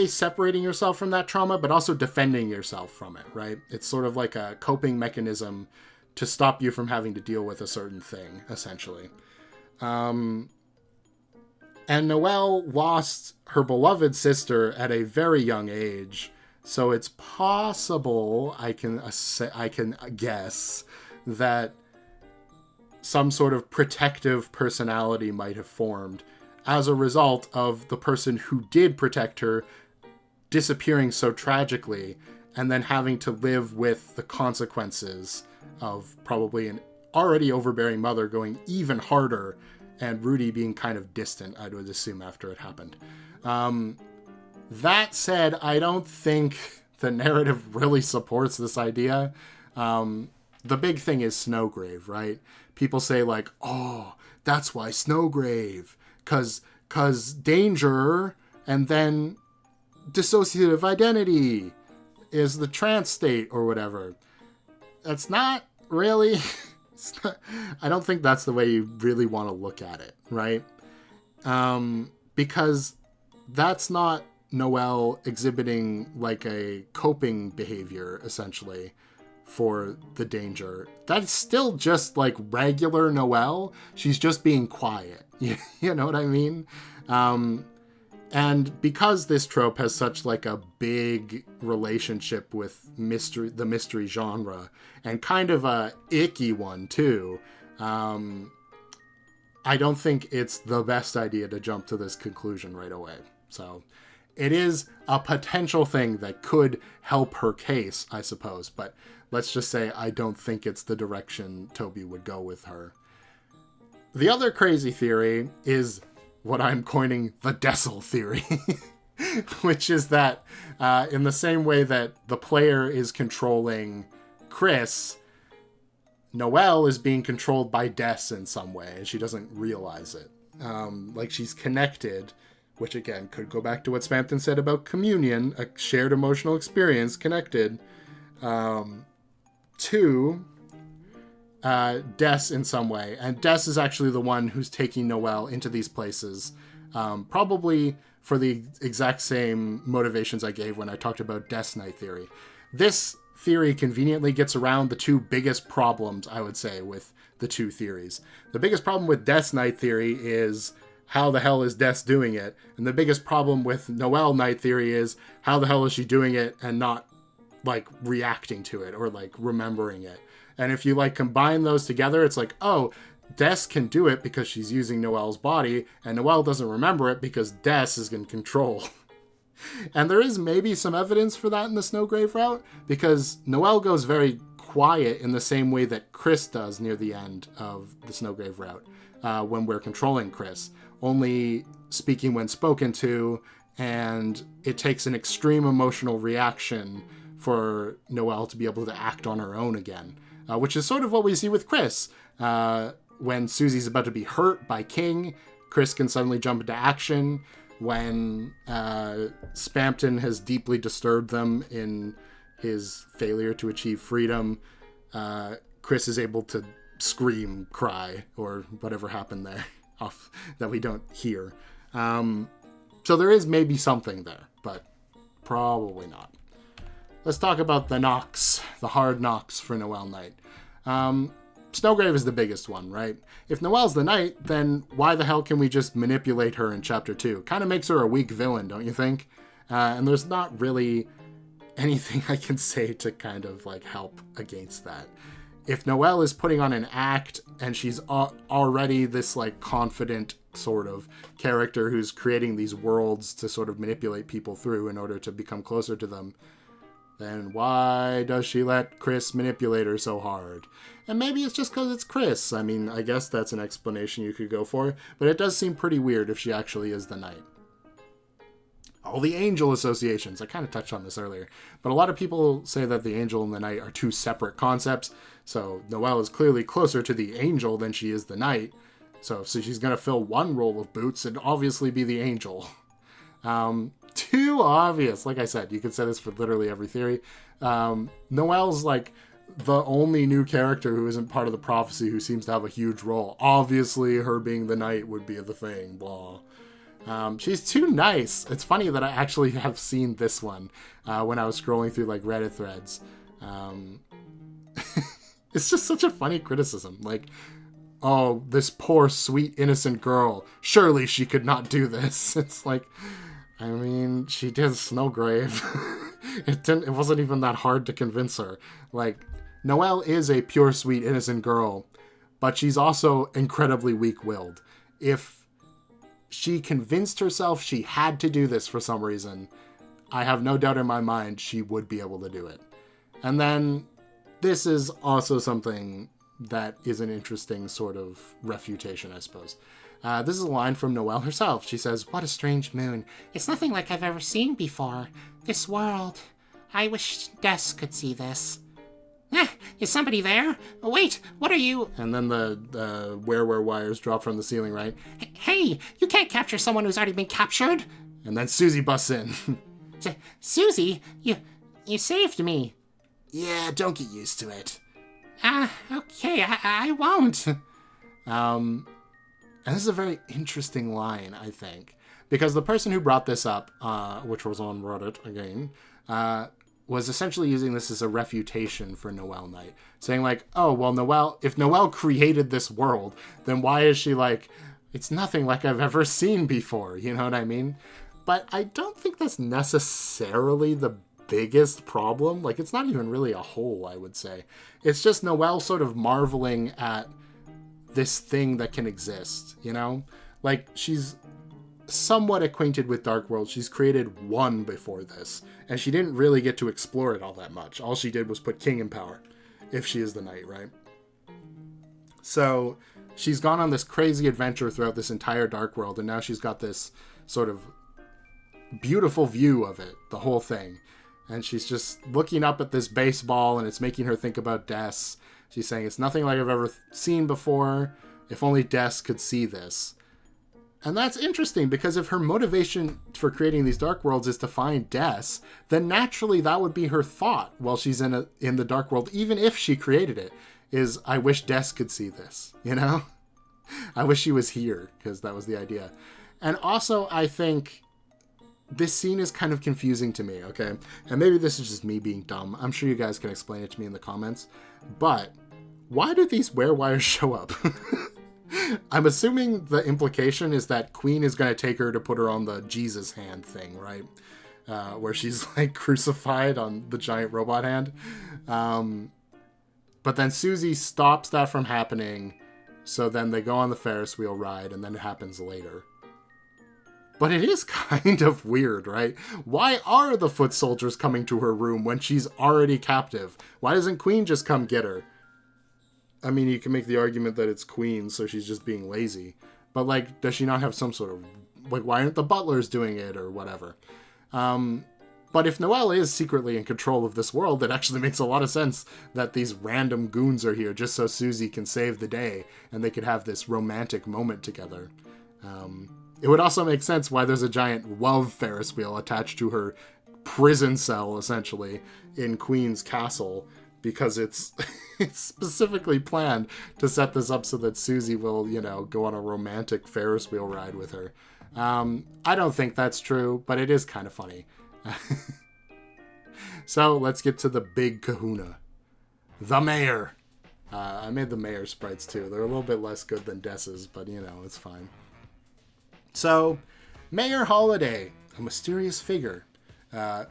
separating yourself from that trauma, but also defending yourself from it, right? It's sort of like a coping mechanism to stop you from having to deal with a certain thing, essentially. And Noelle lost her beloved sister at a very young age, so it's possible, I can guess, that some sort of protective personality might have formed as a result of the person who did protect her disappearing so tragically, and then having to live with the consequences of probably an already overbearing mother going even harder, and Rudy being kind of distant, I would assume, after it happened. That said, I don't think the narrative really supports this idea. The big thing is Snowgrave, right? People say like, oh, that's why Snowgrave, cause danger, and then dissociative identity is the trance state or whatever. That's not really. I don't think that's the way you really want to look at it, right? Because that's not Noelle exhibiting like a coping behavior, essentially, for the danger. That's still just like regular Noelle. She's just being quiet. You know what I mean? And because this trope has such like a big relationship with the mystery genre, and kind of a icky one too, I don't think it's the best idea to jump to this conclusion right away. So it is a potential thing that could help her case, I suppose, but let's just say I don't think it's the direction Toby would go with her. The other crazy theory is what I'm coining the Dessel theory, which is that in the same way that the player is controlling Chris, Noelle is being controlled by Des in some way, and she doesn't realize it. Like she's connected, which again could go back to what Spampton said about communion, a shared emotional experience connected to Des in some way. And Des is actually the one who's taking Noelle into these places, probably for the exact same motivations I gave when I talked about Des Knight theory. This theory conveniently gets around the two biggest problems, I would say, with the two theories. The biggest problem with Des Knight theory is how the hell is Des doing it? And the biggest problem with Noelle Knight theory is how the hell is she doing it and not like reacting to it or like remembering it. And if you like combine those together, it's like, oh, Des can do it because she's using Noelle's body, and Noelle doesn't remember it because Des is in control. And there is maybe some evidence for that in the Snowgrave route, because Noelle goes very quiet in the same way that Chris does near the end of the Snowgrave route when we're controlling Chris, only speaking when spoken to, and it takes an extreme emotional reaction for Noelle to be able to act on her own again, which is sort of what we see with Chris. When Susie's about to be hurt by King, Chris can suddenly jump into action. When Spampton has deeply disturbed them in his failure to achieve freedom, Chris is able to scream, cry, or whatever happened there that we don't hear. So there is maybe something there, but probably not. Let's talk about the knocks, the hard knocks for Noelle Knight. Snowgrave is the biggest one, right? If Noelle's the knight, then why the hell can we just manipulate her in Chapter 2? Kind of makes her a weak villain, don't you think? And there's not really anything I can say to kind of like help against that. If Noelle is putting on an act and she's already this like confident sort of character who's creating these worlds to sort of manipulate people through in order to become closer to them, then why does she let Chris manipulate her so hard? And maybe it's just because it's Chris. I mean, I guess that's an explanation you could go for, but it does seem pretty weird if she actually is the knight. All the angel associations. I kind of touched on this earlier, but a lot of people say that the angel and the knight are two separate concepts. So Noelle is clearly closer to the angel than she is the knight. So if she's going to fill one role of boots, it'd obviously be the angel. Too obvious. Like I said, you could say this for literally every theory. Noelle's like the only new character who isn't part of the prophecy who seems to have a huge role. Obviously, her being the knight would be the thing. Blah. She's too nice. It's funny that I actually have seen this one when I was scrolling through like Reddit threads. It's just such a funny criticism. Like, oh, this poor, sweet, innocent girl. Surely she could not do this. It's like, I mean, she did Snowgrave. It wasn't even that hard to convince her. Like, Noelle is a pure, sweet, innocent girl, but she's also incredibly weak-willed. If she convinced herself she had to do this for some reason, I have no doubt in my mind she would be able to do it. And then this is also something that is an interesting sort of refutation, I suppose. This is a line from Noelle herself. She says, "What a strange moon. It's nothing like I've ever seen before. This world. I wish Des could see this." Is somebody there? Wait, what are you? And then the where wires drop from the ceiling, right? Hey, you can't capture someone who's already been captured. And then Susie busts in. Susie, you saved me. Yeah, don't get used to it. Okay, I won't. And this is a very interesting line, I think, because the person who brought this up, which was on Reddit again, was essentially using this as a refutation for Noelle Knight, saying like, oh, well, if Noelle created this world, then why is she like, it's nothing like I've ever seen before, you know what I mean? But I don't think that's necessarily the biggest problem. Like, it's not even really a hole, I would say. It's just Noelle sort of marveling at this thing that can exist, you know? Like, she's somewhat acquainted with Dark World. She's created one before this, and she didn't really get to explore it all that much. All she did was put King in power, if she is the knight, right? So she's gone on this crazy adventure throughout this entire Dark World, and now she's got this sort of beautiful view of it, the whole thing. And she's just looking up at this baseball, and it's making her think about Des. She's saying, it's nothing like I've ever seen before. If only Des could see this. And that's interesting, because if her motivation for creating these Dark Worlds is to find Des, then naturally that would be her thought while she's in the Dark World, even if she created it, is, I wish Des could see this, you know? I wish she was here, because that was the idea. And also, I think this scene is kind of confusing to me, okay? And maybe this is just me being dumb. I'm sure you guys can explain it to me in the comments. But why do these werewires show up? I'm assuming the implication is that Queen is going to take her to put her on the Jesus hand thing, right? Where she's like crucified on the giant robot hand. But then Susie stops that from happening. So then they go on the Ferris wheel ride, and then it happens later. But it is kind of weird, right? Why are the foot soldiers coming to her room when she's already captive? Why doesn't Queen just come get her? I mean, you can make the argument that it's Queen, so she's just being lazy. But, like, does she not have some sort of... Like, why aren't the butlers doing it, or whatever? But if Noelle is secretly in control of this world, it actually makes a lot of sense that these random goons are here just so Susie can save the day, and they could have this romantic moment together. It would also make sense why there's a giant love Ferris wheel attached to her prison cell, essentially, in Queen's castle, because it's it's specifically planned to set this up so that Susie will, you know, go on a romantic Ferris wheel ride with her. I don't think that's true, but it is kind of funny. So let's get to the big kahuna. The mayor. I made the mayor sprites too. They're a little bit less good than Des's, but you know, it's fine. So, Mayor Holiday, a mysterious figure,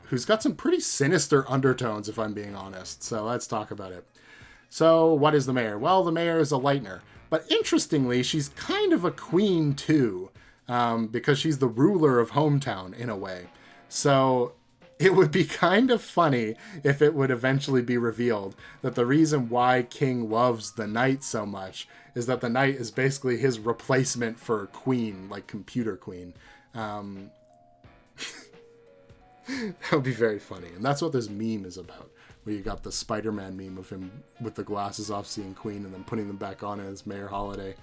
who's got some pretty sinister undertones, if I'm being honest. So let's talk about it. So what is the mayor? Well, the mayor is a lightener. But interestingly, she's kind of a queen too, because she's the ruler of hometown in a way. So it would be kind of funny if it would eventually be revealed that the reason why King loves the knight so much is that the knight is basically his replacement for Queen, like Computer Queen. That would be very funny. And that's what this meme is about, where you got the Spider-Man meme of him with the glasses off seeing Queen and then putting them back on as Mayor Holiday.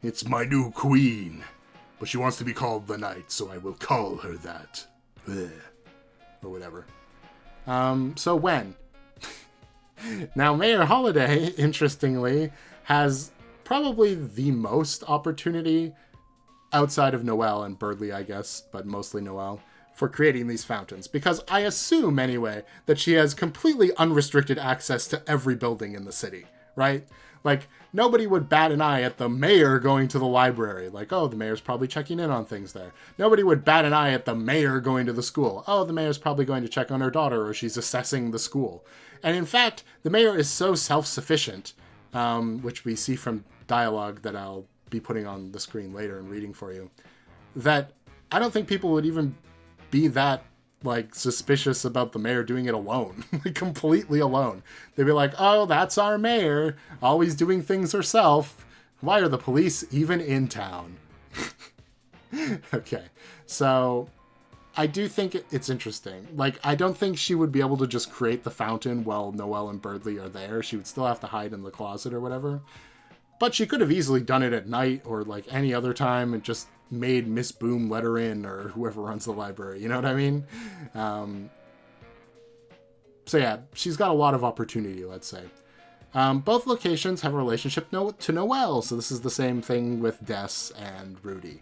It's my new queen, but she wants to be called the knight, so I will call her that. Ugh. Or whatever. So when? Now, Mayor Holiday, interestingly, has probably the most opportunity outside of Noelle and Birdley, I guess, but mostly Noelle, for creating these fountains. Because I assume, anyway, that she has completely unrestricted access to every building in the city, right? Like, nobody would bat an eye at the mayor going to the library. Like, oh, the mayor's probably checking in on things there. Nobody would bat an eye at the mayor going to the school. Oh, the mayor's probably going to check on her daughter, or she's assessing the school. And in fact, the mayor is so self-sufficient, which we see from dialogue that I'll be putting on the screen later and reading for you, that I don't think people would even be that like suspicious about the mayor doing it alone, like completely alone. They'd be like, oh, that's our mayor, always doing things herself. Why are the police even in town? Okay, so I do think it's interesting. Like, I don't think she would be able to just create the fountain while Noelle and Birdley are there. She would still have to hide in the closet or whatever. But she could have easily done it at night or like any other time and just made Miss Boom let her in, or whoever runs the library. You know what I mean? So yeah, she's got a lot of opportunity, let's say. Both locations have a relationship to Noelle, so this is the same thing with Des and Rudy.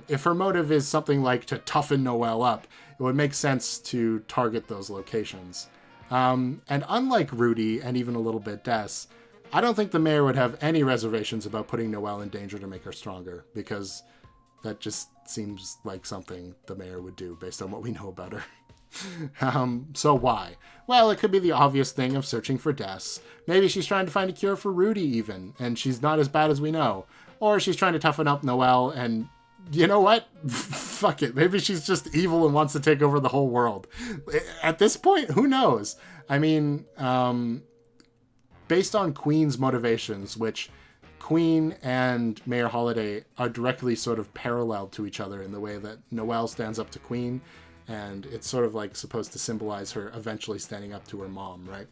If her motive is something like to toughen Noelle up, it would make sense to target those locations. And unlike Rudy, and even a little bit Des, I don't think the mayor would have any reservations about putting Noelle in danger to make her stronger, because that just seems like something the mayor would do based on what we know about her. So why? Well, it could be the obvious thing of searching for Des. Maybe she's trying to find a cure for Rudy even, and she's not as bad as we know. Or she's trying to toughen up Noelle, and you know what? Fuck it. Maybe she's just evil and wants to take over the whole world. At this point, who knows? I mean, based on Queen's motivations, which Queen and Mayor Holiday are directly sort of parallel to each other in the way that Noelle stands up to Queen, and it's sort of like supposed to symbolize her eventually standing up to her mom, right?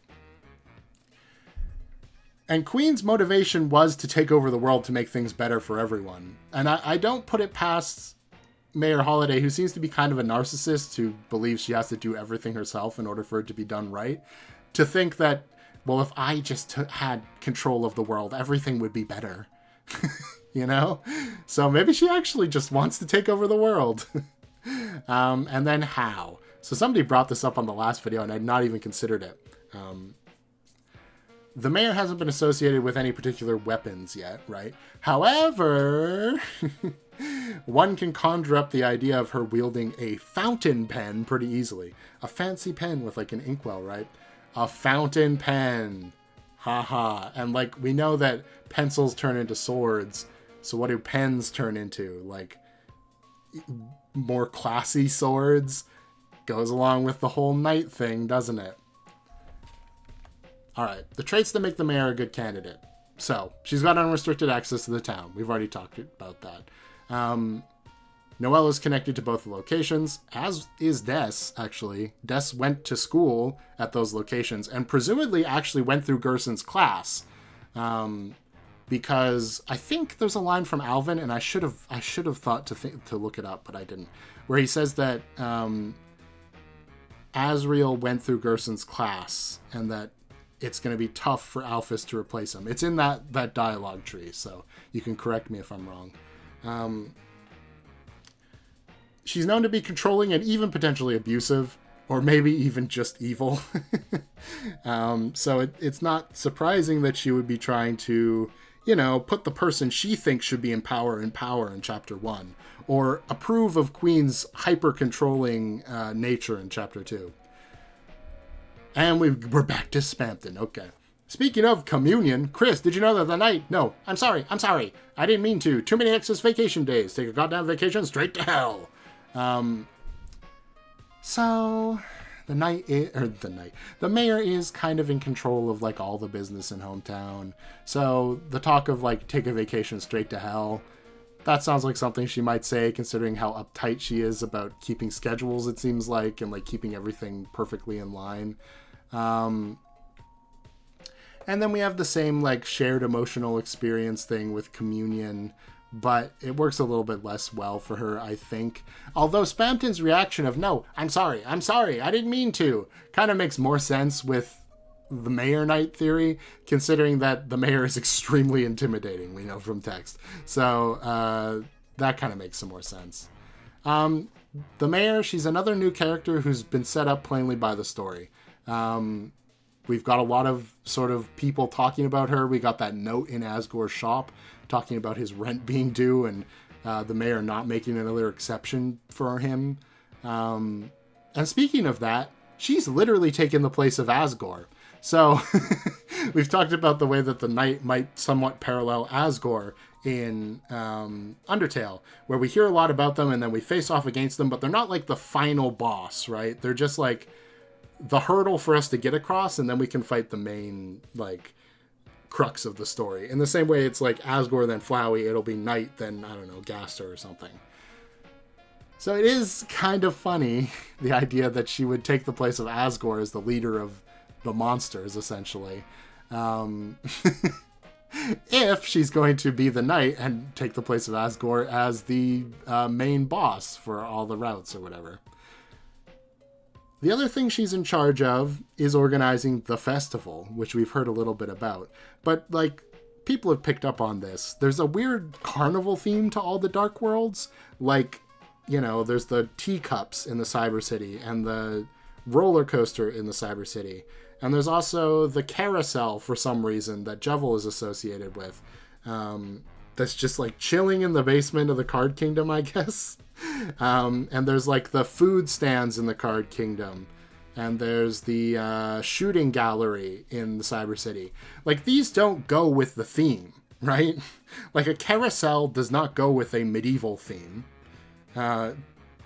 And Queen's motivation was to take over the world to make things better for everyone. And I don't put it past Mayor Holiday, who seems to be kind of a narcissist who believes she has to do everything herself in order for it to be done right, to think that, well, if I just had control of the world, everything would be better. You know? So maybe she actually just wants to take over the world. And then how? So somebody brought this up on the last video, and I'd not even considered it. The mayor hasn't been associated with any particular weapons yet, right? However, one can conjure up the idea of her wielding a fountain pen pretty easily. A fancy pen with like an inkwell, right? A fountain pen. Haha. And like, we know that pencils turn into swords. So what do pens turn into? Like, more classy swords? Goes along with the whole knight thing, doesn't it? Alright, the traits that make the mayor a good candidate. So, she's got unrestricted access to the town. We've already talked about that. Noelle is connected to both the locations, as is Des, actually. Des went to school at those locations, and presumably actually went through Gerson's class. Because I think there's a line from Alvin, and I should have thought to look it up, but I didn't, where he says that Asriel went through Gerson's class, and that it's going to be tough for Alphys to replace him. It's in that dialogue tree, so you can correct me if I'm wrong. She's known to be controlling and even potentially abusive, or maybe even just evil. So it's not surprising that she would be trying to, you know, put the person she thinks should be in power in Chapter 1, or approve of Queen's hyper-controlling nature in Chapter 2. And we're back to Spampton. Okay. Speaking of communion, Chris, did you know that the night... No, I'm sorry. I didn't mean to. Too many excess vacation days. Take a goddamn vacation straight to hell. So... The mayor is kind of in control of, like, all the business in hometown. So the talk of, like, take a vacation straight to hell... That sounds like something she might say, considering how uptight she is about keeping schedules, it seems like, and like keeping everything perfectly in line. And then we have the same like shared emotional experience thing with communion, but it works a little bit less well for her, I think. Although Spampton's reaction of, no, I'm sorry, I didn't mean to, kind of makes more sense with the mayor knight theory, considering that the mayor is extremely intimidating, we know from text. So that kind of makes some more sense. The mayor, she's another new character who's been set up plainly by the story. We've got a lot of sort of people talking about her. We got that note in Asgore's shop talking about his rent being due, and the mayor not making another exception for him. And speaking of that, she's literally taken the place of Asgore. So, we've talked about the way that the knight might somewhat parallel Asgore in Undertale, where we hear a lot about them and then we face off against them, but they're not like the final boss, right? They're just like the hurdle for us to get across, and then we can fight the main, like, crux of the story. In the same way it's like Asgore, then Flowey, it'll be night, then, I don't know, Gaster or something. So it is kind of funny, the idea that she would take the place of Asgore as the leader of the monsters, essentially. If she's going to be the knight and take the place of Asgore as the main boss for all the routes or whatever. The other thing she's in charge of is organizing the festival, which we've heard a little bit about. But, like, people have picked up on this. There's a weird carnival theme to all the Dark Worlds. Like, you know, there's the teacups in the Cyber City and the roller coaster in the Cyber City. And there's also the carousel, for some reason, that Jevil is associated with. That's just, like, chilling in the basement of the Card Kingdom, I guess. And there's, like, the food stands in the Card Kingdom. And there's the shooting gallery in the Cyber City. Like, these don't go with the theme, right? Like, a carousel does not go with a medieval theme.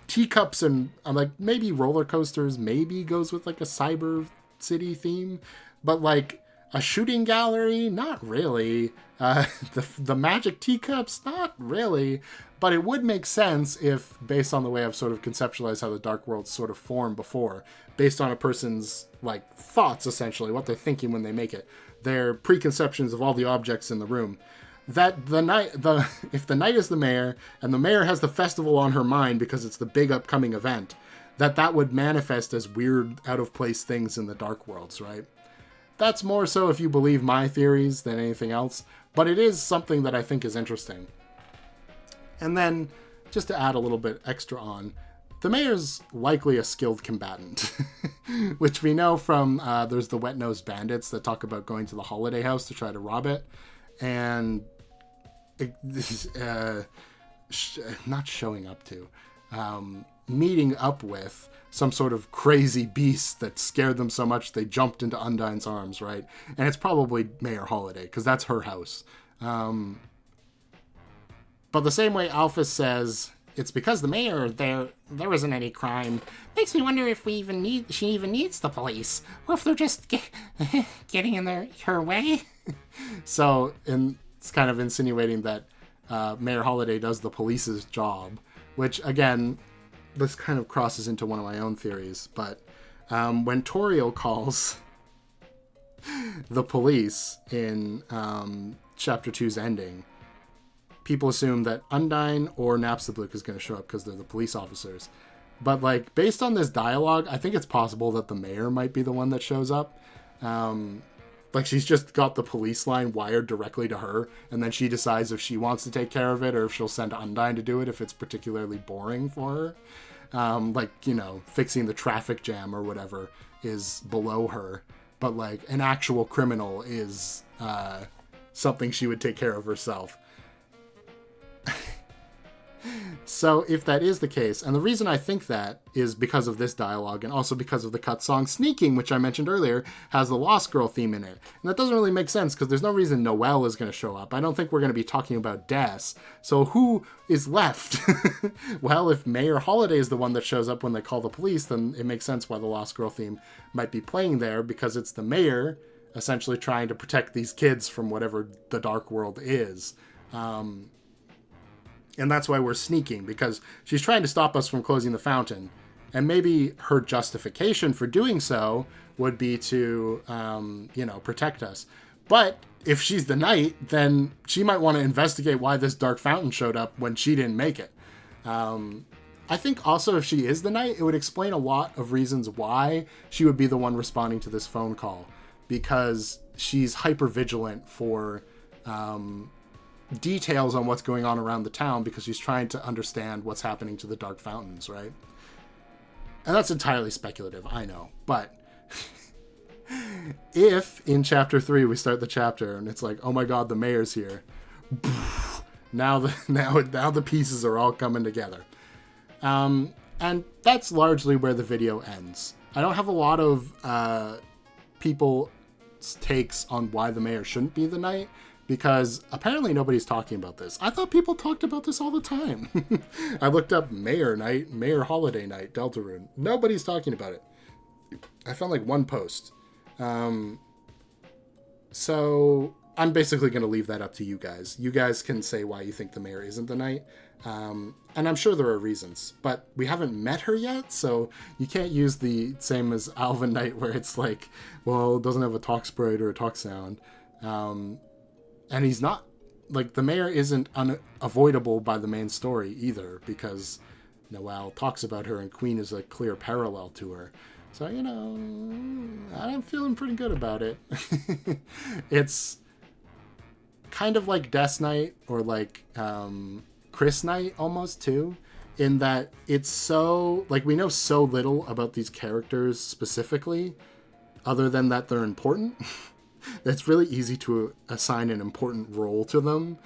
Teacups and, like, maybe roller coasters maybe goes with, like, a Cyber City theme. But, like, a shooting gallery? Not really. The magic teacups? Not really. But it would make sense if, based on the way I've sort of conceptualized how the Dark Worlds sort of formed before, based on a person's, like, thoughts, essentially, what they're thinking when they make it, their preconceptions of all the objects in the room, that if the knight is the mayor, and the mayor has the festival on her mind because it's the big upcoming event, that would manifest as weird, out-of-place things in the Dark Worlds, right? That's more so if you believe my theories than anything else, but it is something that I think is interesting. And then, just to add a little bit extra on, the mayor's likely a skilled combatant, which we know from, there's the Wet-Nosed Bandits that talk about going to the Holiday House to try to rob it, and not showing up to, meeting up with some sort of crazy beast that scared them so much they jumped into Undyne's arms, right? And it's probably Mayor Holiday, because that's her house. But the same way Alphys says, it's because the mayor, there isn't any crime. Makes me wonder if she even needs the police. Or if they're just getting in her way. So, it's kind of insinuating that Mayor Holiday does the police's job. Which, again, this kind of crosses into one of my own theories. But when Toriel calls the police in Chapter 2's ending, people assume that Undyne or Napstablook is going to show up because they're the police officers. But, like, based on this dialogue, I think it's possible that the mayor might be the one that shows up. Like, she's just got the police line wired directly to her, and then she decides if she wants to take care of it or if she'll send Undyne to do it if it's particularly boring for her. Like, you know, fixing the traffic jam or whatever is below her. But, like, an actual criminal is something she would take care of herself. So if that is the case, and the reason I think that is because of this dialogue and also because of the cut song Sneaking, which I mentioned earlier, has the Lost Girl theme in it. And that doesn't really make sense because there's no reason Noelle is going to show up. I don't think we're going to be talking about Des. So who is left? Well, if Mayor Holiday is the one that shows up when they call the police, then it makes sense why the Lost Girl theme might be playing there, because it's the mayor essentially trying to protect these kids from whatever the Dark World is. And that's why we're sneaking, because she's trying to stop us from closing the fountain. And maybe her justification for doing so would be to, protect us. But if she's the knight, then she might want to investigate why this dark fountain showed up when she didn't make it. I think also if she is the knight, it would explain a lot of reasons why she would be the one responding to this phone call. Because she's hyper-vigilant for details on what's going on around the town, because she's trying to understand what's happening to the dark fountains, right? And that's entirely speculative, I know. But if in Chapter 3 we start the chapter and it's like, oh my god, the mayor's here. Now the pieces are all coming together. And that's largely where the video ends. I don't have a lot of people's takes on why the mayor shouldn't be the knight, because apparently nobody's talking about this. I thought people talked about this all the time. I looked up Mayor Night, Mayor Holiday Night, Deltarune. Nobody's talking about it. I found like one post. So I'm basically going to leave that up to you guys. You guys can say why you think the mayor isn't the knight. And I'm sure there are reasons, but we haven't met her yet, so you can't use the same as Alvin Knight where it's like, well, it doesn't have a talk sprite or a talk sound. And he's not, like, the mayor isn't unavoidable by the main story either, because Noelle talks about her and Queen is a clear parallel to her. So, you know, I'm feeling pretty good about it. It's kind of like Death Knight or like Chris Knight almost too, in that it's so, like, we know so little about these characters specifically, other than that they're important. It's really easy to assign an important role to them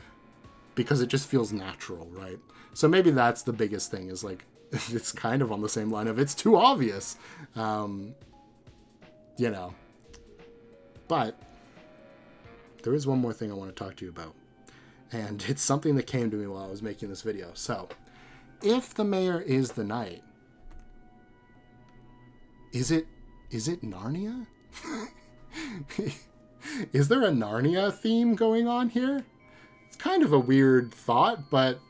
because it just feels natural, right? So maybe that's the biggest thing, is like, it's kind of on the same line of it's too obvious, you know. But there is one more thing I want to talk to you about, and it's something that came to me while I was making this video. So, if the mayor is the knight, is it Narnia? Is there a Narnia theme going on here? It's kind of a weird thought, but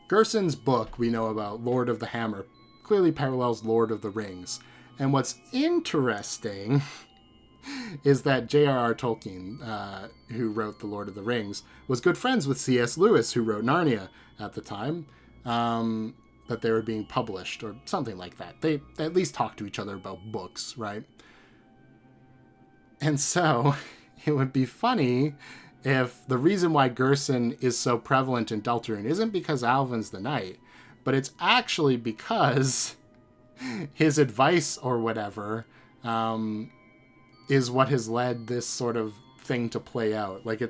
Gerson's book we know about, Lord of the Hammer, clearly parallels Lord of the Rings. And what's interesting is that J.R.R. Tolkien, who wrote The Lord of the Rings, was good friends with C.S. Lewis, who wrote Narnia at the time, that they were being published, or something like that. They at least talked to each other about books, right? And so, it would be funny if the reason why Gerson is so prevalent in Deltarune isn't because Alvin's the knight, but it's actually because his advice or whatever is what has led this sort of thing to play out. Like,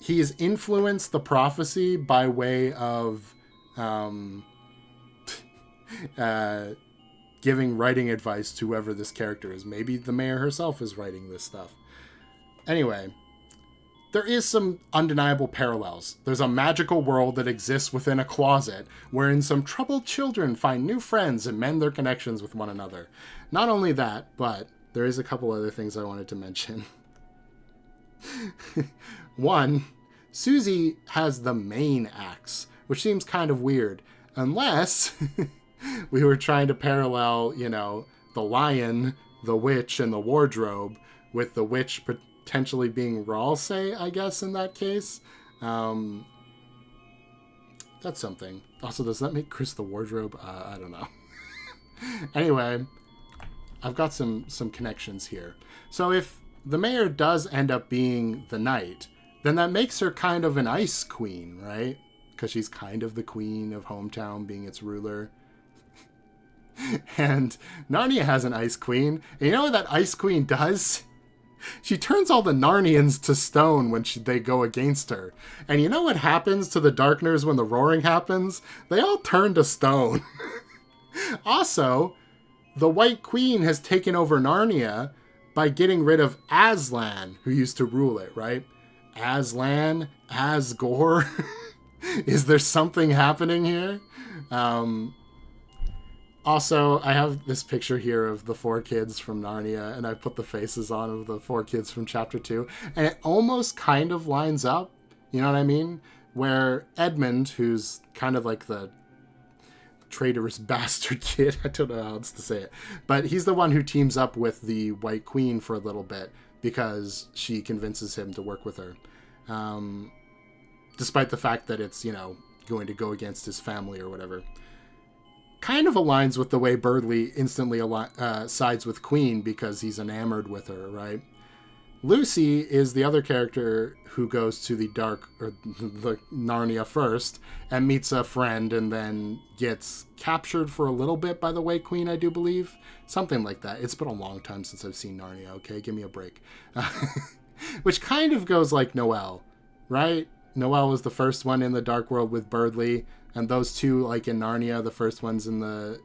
he has influenced the prophecy by way of giving writing advice to whoever this character is. Maybe the mayor herself is writing this stuff. Anyway, there is some undeniable parallels. There's a magical world that exists within a closet, wherein some troubled children find new friends and mend their connections with one another. Not only that, but there is a couple other things I wanted to mention. One, Susie has the main axe, which seems kind of weird, unless we were trying to parallel, you know, the lion, the witch, and the wardrobe, with the witch potentially being Ralse, I guess, in that case. That's something. Also, does that make Chris the wardrobe? I don't know. Anyway, I've got some connections here. So if the mayor does end up being the knight, then that makes her kind of an ice queen, right? Because she's kind of the queen of hometown, being its ruler. And Narnia has an ice queen. And you know what that ice queen does? She turns all the Narnians to stone when they go against her. And you know what happens to the Darkners when the roaring happens? They all turn to stone. Also, the White Queen has taken over Narnia by getting rid of Aslan, who used to rule it, right? Aslan? Asgore? Is there something happening here? Also, I have this picture here of the 4 kids from Narnia, and I put the faces on of the 4 kids from Chapter 2, and it almost kind of lines up, you know what I mean? Where Edmund, who's kind of like the traitorous bastard kid, I don't know how else to say it, but he's the one who teams up with the White Queen for a little bit because she convinces him to work with her. Despite the fact that it's, you know, going to go against his family or whatever. Kind of aligns with the way Birdley instantly sides with Queen because he's enamored with her, right? Lucy is the other character who goes to the Narnia first and meets a friend and then gets captured for a little bit by the White Queen, I do believe. Something like that. It's been a long time since I've seen Narnia, okay? Give me a break. Which kind of goes like Noelle, right? Noelle was the first one in the Dark World with Birdley, and those two, like in Narnia, the first ones in the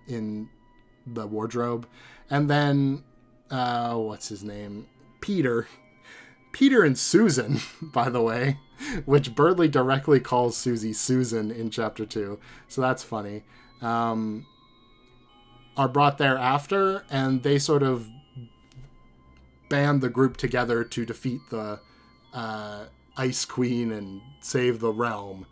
wardrobe. And then, what's his name? Peter and Susan, by the way, which Birdley directly calls Susie Susan in Chapter 2. So that's funny. Are brought there after, and they sort of band the group together to defeat the Ice Queen and save the realm.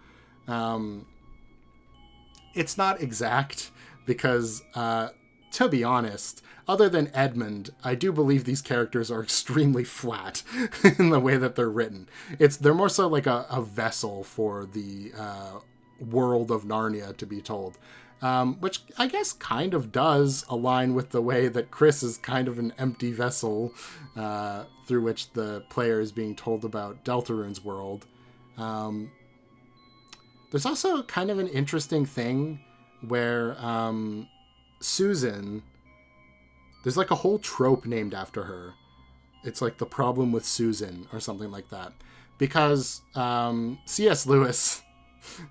It's not exact because, to be honest, other than Edmund, I do believe these characters are extremely flat in the way that they're written. They're more so like a vessel for the world of Narnia to be told. Which I guess kind of does align with the way that Chris is kind of an empty vessel through which the player is being told about Deltarune's world. There's also kind of an interesting thing where Susan, there's like a whole trope named after her. It's like the problem with Susan or something like that. Because C.S. Lewis...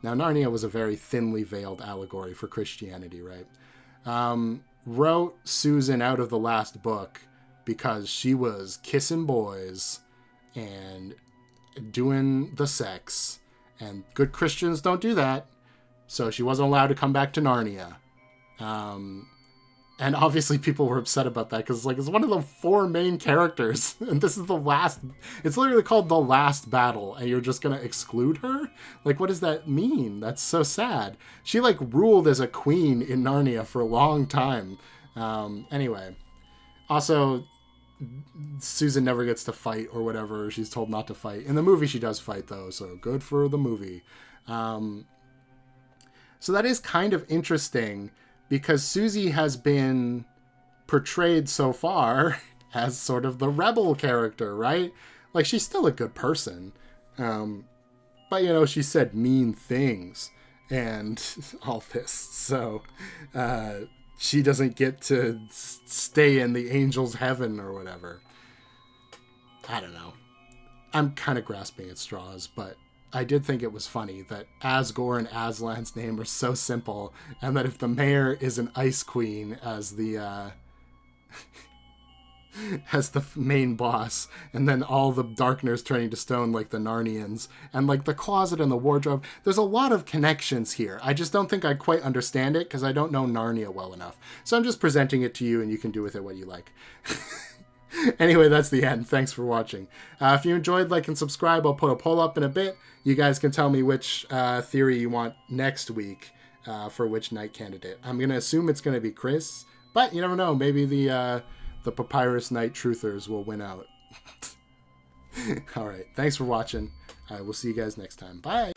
Now, Narnia was a very thinly veiled allegory for Christianity, right? Wrote Susan out of the last book because she was kissing boys and doing the sex. And good Christians don't do that. So she wasn't allowed to come back to Narnia. And obviously people were upset about that because it's one of the 4 main characters. And this is the last... It's literally called The Last Battle. And you're just going to exclude her? What does that mean? That's so sad. She, ruled as a queen in Narnia for a long time. Anyway. Also, Susan never gets to fight or whatever. She's told not to fight. In the movie, she does fight, though. So good for the movie. So that is kind of interesting... Because Susie has been portrayed so far as sort of the rebel character, right? She's still a good person. But, she said mean things and all this. So she doesn't get to stay in the angel's heaven or whatever. I don't know. I'm kind of grasping at straws, but... I did think it was funny that Asgore and Aslan's name are so simple, and that if the mayor is an ice queen as the as the main boss, and then all the Darkners turning to stone like the Narnians, and the closet and the wardrobe, there's a lot of connections here. I just don't think I quite understand it because I don't know Narnia well enough. So I'm just presenting it to you, and you can do with it what you like. Anyway, that's the end. Thanks for watching. If you enjoyed, like and subscribe. I'll put a poll up in a bit. You guys can tell me which theory you want next week for which night candidate. I'm going to assume it's going to be Chris, but you never know. Maybe the Papyrus Night Truthers will win out. All right. Thanks for watching. We'll see you guys next time. Bye.